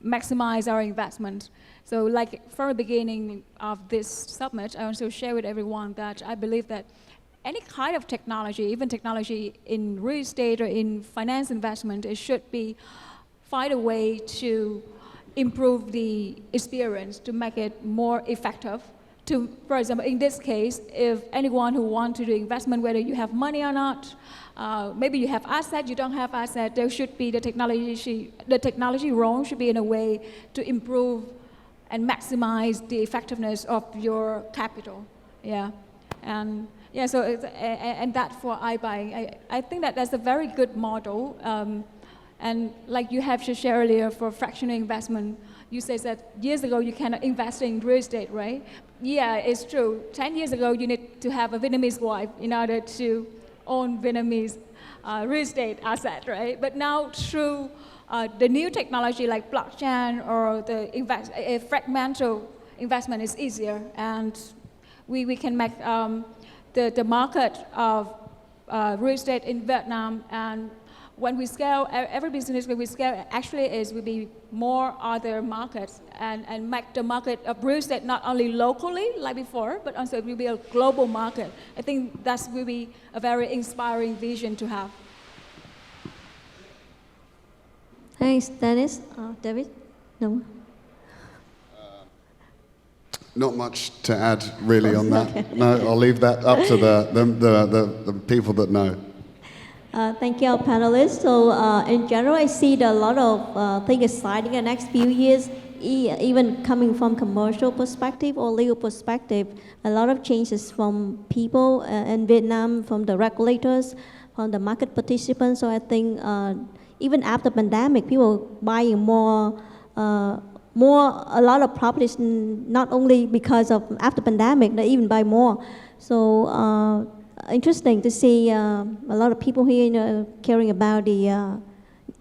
maximize our investment. So like from the beginning of this summit, I also share with everyone that I believe that any kind of technology, even technology in real estate or in finance investment, it should find a way to improve the experience, to make it more effective. To, for example, in this case, if anyone who wants to do investment, whether you have money or not, maybe you have assets, you don't have assets, there should be the technology role should be in a way to improve and maximize the effectiveness of your capital. Yeah, and yeah, so and that for iBuying, I think that that's a very good model. And like you have shared earlier for fractional investment, you said that years ago you cannot invest in real estate, right? Yeah, it's true. 10 years ago, you need to have a Vietnamese wife in order to own Vietnamese real estate asset, right? But now through the new technology like blockchain or the fragmental investment is easier, and we can make the market of real estate in Vietnam, and when we scale, every business when we scale actually will be more other markets and make the market of real estate not only locally like before, but also it will be a global market. I think that will be a very inspiring vision to have. Thanks, Dennis. David? No? Not much to add really on that. Okay. No, I'll leave that up to the people that know. Thank you, our panelists. So in general, I see a lot of things exciting in the next few years, even coming from commercial perspective or legal perspective. A lot of changes from people in Vietnam, from the regulators, from the market participants. So I think even after pandemic, people buying more, a lot of properties, not only because of after pandemic, they even buy more. So interesting to see a lot of people here caring about the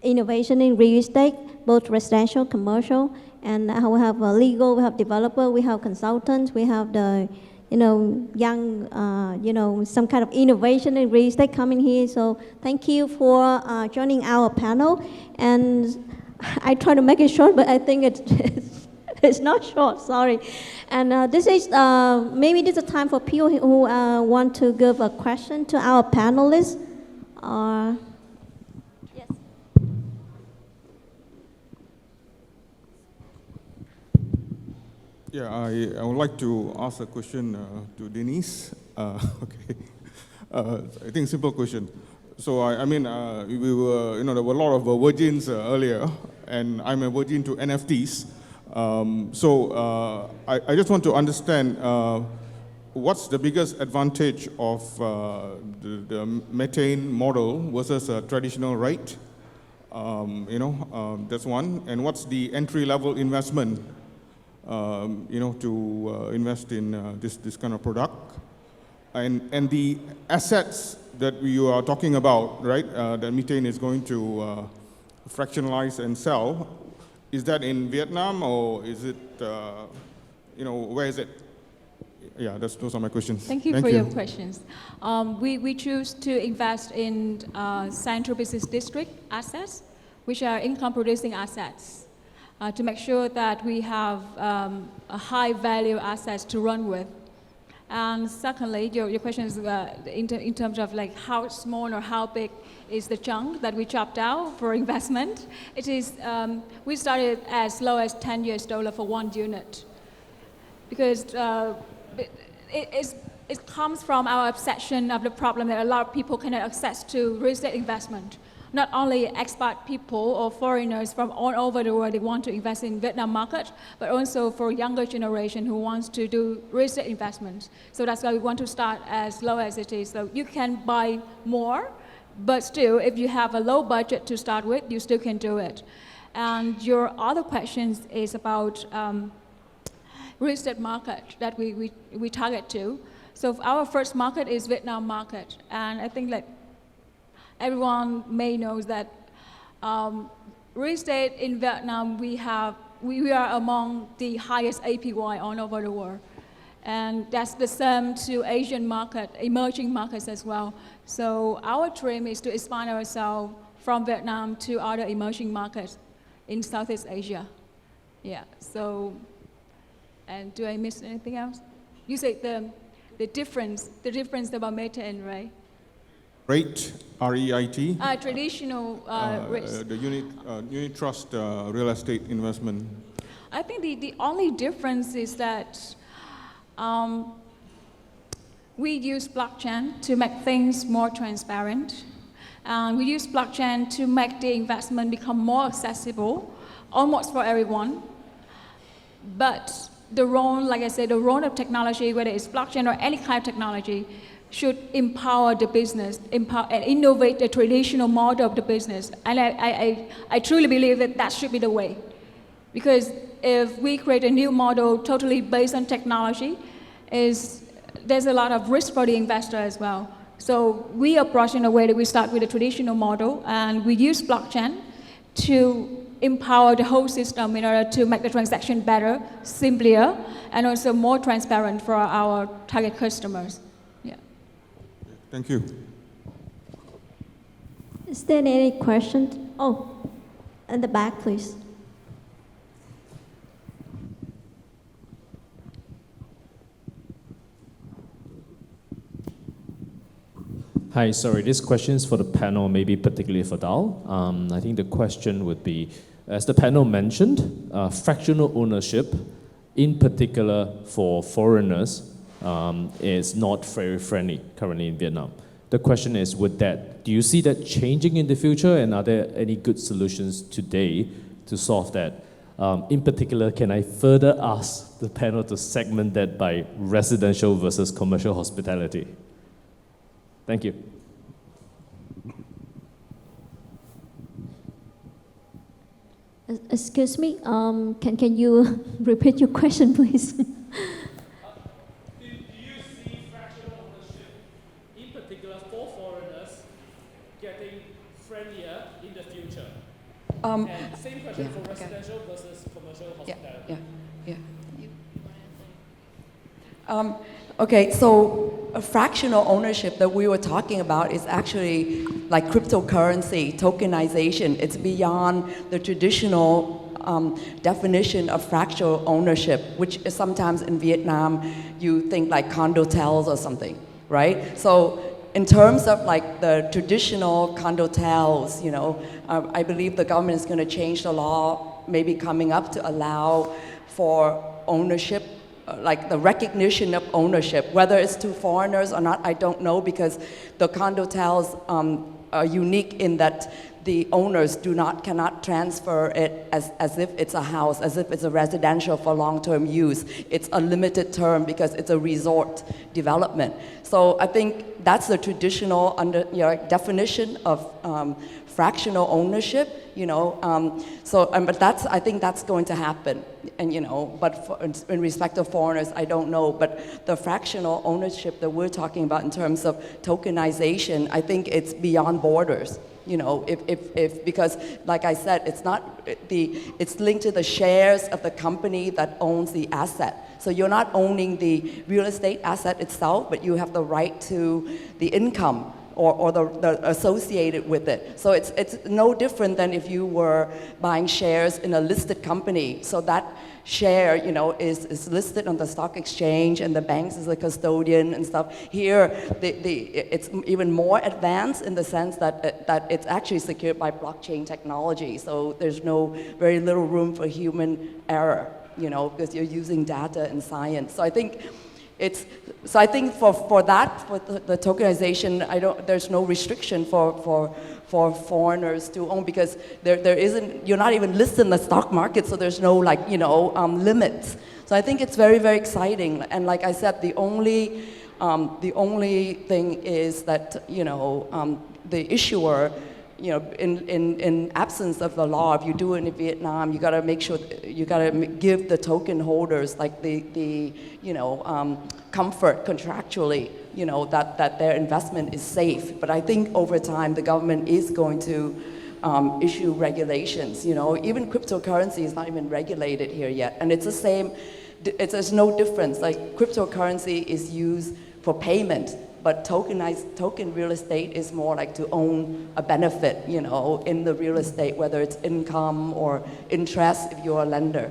innovation in real estate, both residential, commercial, and we have legal, we have developer, we have consultants, we have the young, some kind of innovation in real estate coming here. So thank you for joining our panel. And I try to make it short, but I think it's not short, sorry. And this is, maybe this is a time for people who want to give a question to our panelists. Yes. Yeah, I would like to ask a question to Denise. Okay. I think simple question. So I mean, we were, there were a lot of virgins earlier, and I'm a virgin to NFTs. So I just want to understand what's the biggest advantage of the Metain model versus a traditional rate? That's one. And what's the entry-level investment, to invest in this kind of product? And the assets that you are talking about, right, that Metain is going to fractionalize and sell, is that in Vietnam or is it, where is it? Yeah, those are my questions. Thank you for your questions. We choose to invest in Central Business District assets, which are income-producing assets, to make sure that we have a high-value assets to run with. And secondly, your question is in terms of like how small or how big is the chunk that we chopped out for investment. It is, we started as low as $10 for one unit, because it comes from our obsession of the problem that a lot of people cannot access to real estate investment. Not only expat people or foreigners from all over the world, they want to invest in Vietnam market, but also for younger generation who wants to do real estate investment. So that's why we want to start as low as it is. So you can buy more, but still, if you have a low budget to start with, you still can do it. And your other questions is about real estate market that we target to. So our first market is Vietnam market, and I think that everyone may know that real estate in Vietnam, we are among the highest APY all over the world. And that's the same to Asian market, emerging markets as well. So our dream is to expand ourselves from Vietnam to other emerging markets in Southeast Asia. Yeah, so, and do I miss anything else? You said the difference about Metain, right? Rate, R-E-I-T. Traditional the unit trust real estate investment I think the only difference is that we use blockchain to make things more transparent. And we use blockchain to make the investment become more accessible, almost for everyone. But the role, like I said, the role of technology, whether it's blockchain or any kind of technology, should empower the business, empower and innovate the traditional model of the business. And I truly believe that that should be the way. Because if we create a new model totally based on technology, there's a lot of risk for the investor as well. So we approach in a way that we start with a traditional model, and we use blockchain to empower the whole system in order to make the transaction better, simpler, and also more transparent for our target customers. Yeah. Thank you. Is there any questions? Oh, in the back, please. Hi, sorry, this question is for the panel, maybe particularly for Dal. I think the question would be, as the panel mentioned, fractional ownership, in particular for foreigners, is not very friendly currently in Vietnam. The question is, do you see that changing in the future, and are there any good solutions today to solve that? In particular, can I further ask the panel to segment that by residential versus commercial hospitality? Thank you. Excuse me, can you repeat your question, please? Do you see fractional ownership, in particular for foreigners, getting friendlier in the future? And same question for residential versus commercial hospitality. Okay, so a fractional ownership that we were talking about is actually like cryptocurrency, tokenization. It's beyond the traditional definition of fractional ownership, which is sometimes in Vietnam, you think like condotels or something, right? So in terms of like the traditional condotels, I believe the government is going to change the law, maybe coming up to allow for ownership, like the recognition of ownership, whether it's to foreigners or not, I don't know, because the condotels are unique in that the owners cannot transfer it as if it's a house, as if it's a residential for long-term use. It's a limited term because it's a resort development. So I think that's the traditional definition of fractional ownership, but I think that's going to happen, and but in respect of foreigners, I don't know, but the fractional ownership that we're talking about in terms of tokenization, I think it's beyond borders, because like I said, it's linked to the shares of the company that owns the asset. So you're not owning the real estate asset itself, but you have the right to the income or the associated with it. So it's no different than if you were buying shares in a listed company. So that share, is listed on the stock exchange, and the banks is the custodian and stuff. Here, it's even more advanced in the sense that it's actually secured by blockchain technology. So there's very little room for human error, because you're using data and science. So I think for the tokenization, there's no restriction for foreigners to own, because you're not even listed in the stock market, so there's no limits. So I think it's very, very exciting. And like I said, the only thing is that the issuer, in absence of the law, if you do it in Vietnam, you got to make sure you got to give the token holders like the comfort contractually, that their investment is safe. But I think over time the government is going to issue regulations. Even cryptocurrency is not even regulated here yet, and it's the same. There's no difference. Like cryptocurrency is used for payment, but token real estate is more like to own a benefit, in the real estate, whether it's income or interest if you're a lender.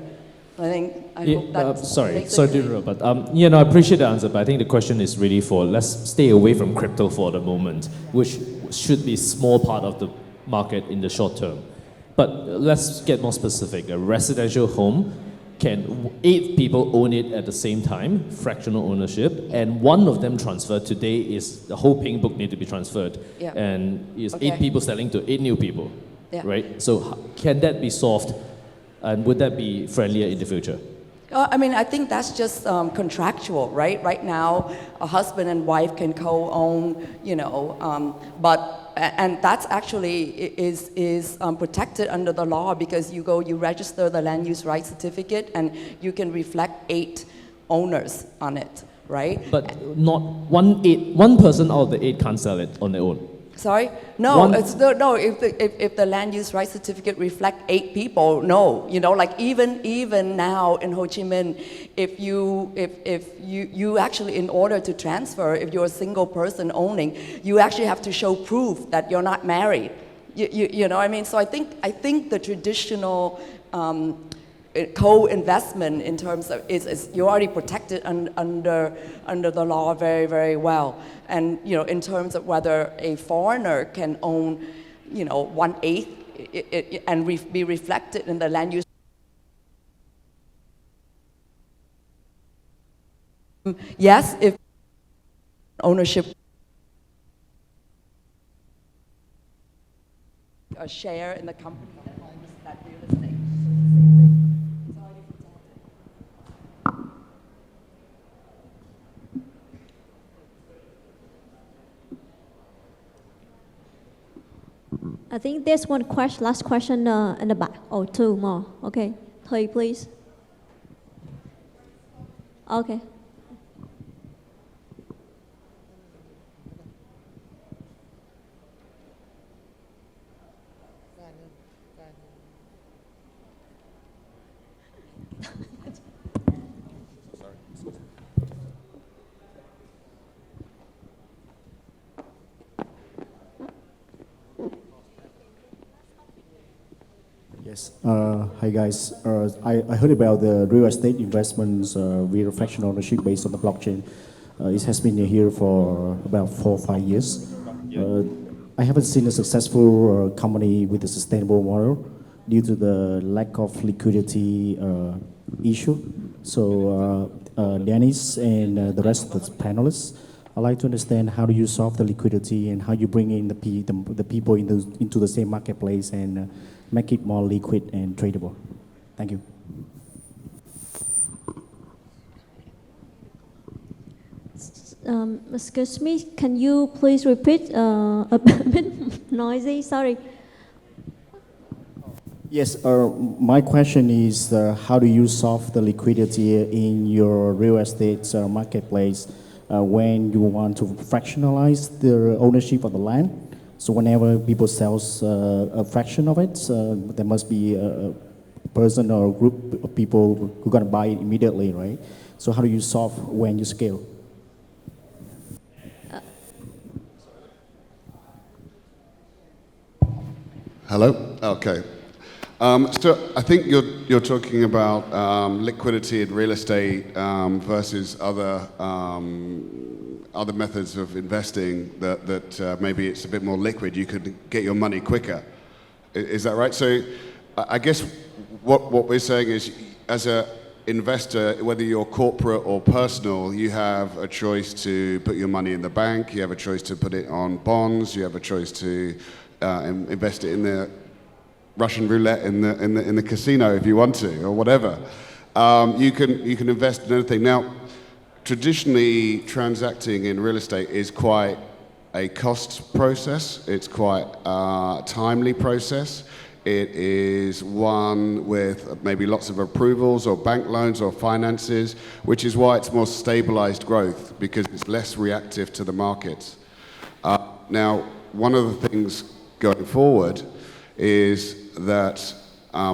I hope that's sorry to interrupt, but I appreciate the answer, but I think the question is really let's stay away from crypto for the moment, which should be a small part of the market in the short term. But let's get more specific. A residential home, can 8 people own it at the same time, fractional ownership, and one of them transferred today is the whole paying book need to be transferred. Yeah. And it's Okay. 8 people selling to 8 new people, Yeah. right? So can that be solved, and would that be friendlier in the future? I mean, I think that's just contractual, right? Right now, a husband and wife can co-own, and that's actually is protected under the law because you register the land use right certificate and you can reflect 8 owners on it, right? But not one person out of the 8 can't sell it on their own. Sorry? No, One- if the land use right certificate reflect 8 people, no. Like even now in Ho Chi Minh, if you actually, in order to transfer, if you're a single person owning, you actually have to show proof that you're not married. You know what I mean? So I think the traditional co-investment in terms of is you're already protected under the law very, very well. And in terms of whether a foreigner can own 1/8 and be reflected in the land use. Yes, if ownership a share in the company that owns that real estate. I think there's one question, last question in the back. Oh, 2 more. Okay, please. Okay. Yes. Hi guys. I heard about the real estate investments via fractional ownership based on the blockchain. It has been here for about 4 or 5 years. I haven't seen a successful company with a sustainable model due to the lack of liquidity issue. So Denise and the rest of the panelists, I'd like to understand how do you solve the liquidity and how you bring in the people into the same marketplace and make it more liquid and tradable. Thank you. Excuse me, can you please repeat a bit noisy? Sorry. Yes, my question is how do you solve the liquidity in your real estate marketplace when you want to fractionalize the ownership of the land? So whenever people sell a fraction of it, there must be a person or a group of people who are going to buy it immediately, right? So how do you solve when you scale? Hello? Okay. So I think you're talking about liquidity in real estate versus other methods of investing that maybe it's a bit more liquid. You could get your money quicker. Is that right? So I guess what we're saying is, as an investor, whether you're corporate or personal, you have a choice to put your money in the bank. You have a choice to put it on bonds. You have a choice to invest it in the Russian roulette in the casino if you want to, or whatever. You can invest in anything. Now, traditionally, transacting in real estate is quite a cost process. It's quite a timely process. It is one with maybe lots of approvals or bank loans or finances, which is why it's more stabilized growth, because it's less reactive to the markets. Now, one of the things going forward is that,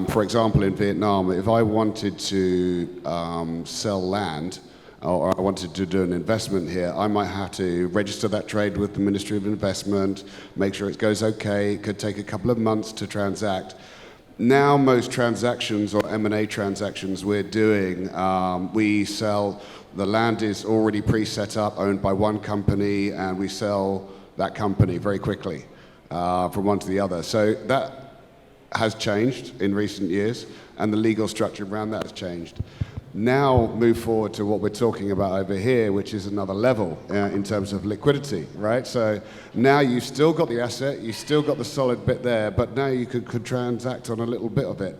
for example, in Vietnam, if I wanted to sell land, or I wanted to do an investment here, I might have to register that trade with the Ministry of Investment, make sure it goes okay. It could take a couple of months to transact. Now most transactions or M&A transactions we're doing, we sell, the land is already pre-set up, owned by one company, and we sell that company very quickly from one to the other. So has changed in recent years, and the legal structure around that has changed. Now move forward to what we're talking about over here, which is another level in terms of liquidity, right? So now you've still got the asset, you've still got the solid bit there, but now you could transact on a little bit of it,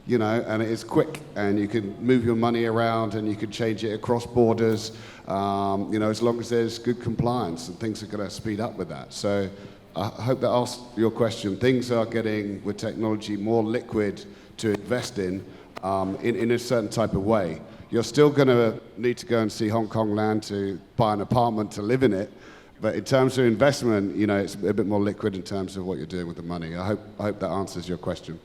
you know, and it is quick, and you can move your money around, and you can change it across borders, you know, as long as there's good compliance, and things are going to speed up with that. So I hope that answers your question. Things are getting, with technology, more liquid to invest in a certain type of way. You're still going to need to go and see Hong Kong land to buy an apartment to live in it, but in terms of investment, you know, it's a bit more liquid in terms of what you're doing with the money. I hope that answers your question.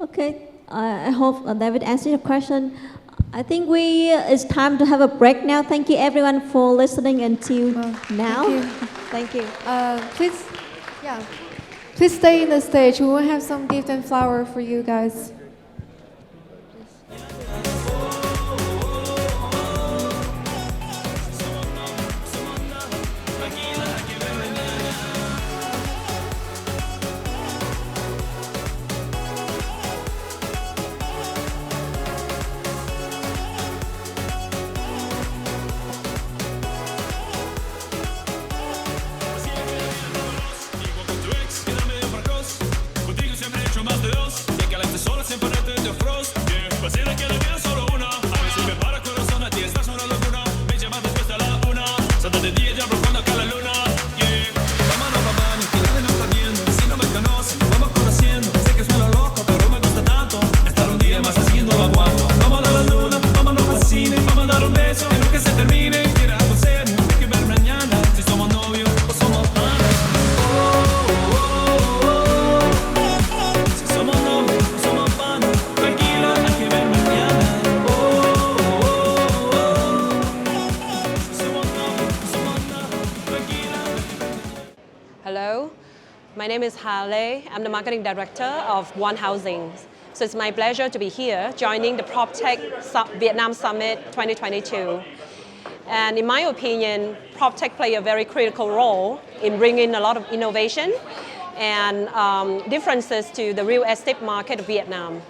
Okay, I hope David answered your question. I think it's time to have a break now. Thank you everyone for listening until now. Thank you. Please stay in the stage. We will have some gift and flower for you guys. My name is Harley. I'm the marketing director of One Housing. So it's my pleasure to be here joining the PropTech Vietnam Summit 2022. And in my opinion, PropTech play a very critical role in bringing a lot of innovation and differences to the real estate market of Vietnam.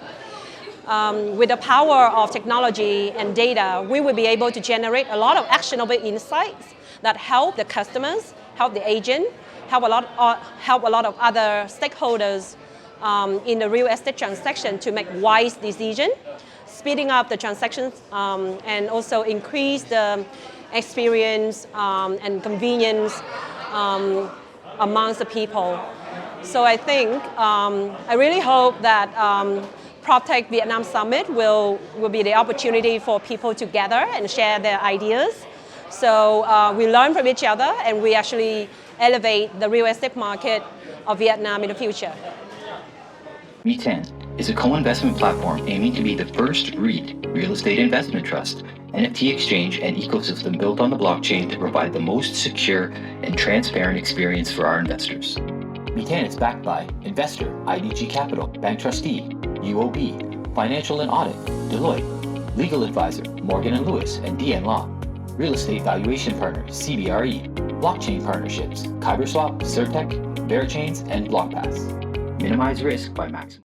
With the power of technology and data, we will be able to generate a lot of actionable insights that help the customers, help the agent, help a lot of other stakeholders in the real estate transaction to make wise decisions, speeding up the transactions and also increase the experience and convenience amongst the people. So I think, I really hope that PropTech Vietnam Summit will be the opportunity for people to gather and share their ideas. So we learn from each other and we actually elevate the real estate market of Vietnam in the future. Metain is a co-investment platform aiming to be the first REIT, real estate investment trust, NFT exchange and ecosystem built on the blockchain to provide the most secure and transparent experience for our investors. Metain is backed by investor IDG Capital, bank trustee, UOB, financial and audit, Deloitte, legal advisor, Morgan & Lewis and DN Law, real estate valuation partner, CBRE, blockchain partnerships, KyberSwap, Certec, Verichains, and BlockPass. Minimize risk by maximizing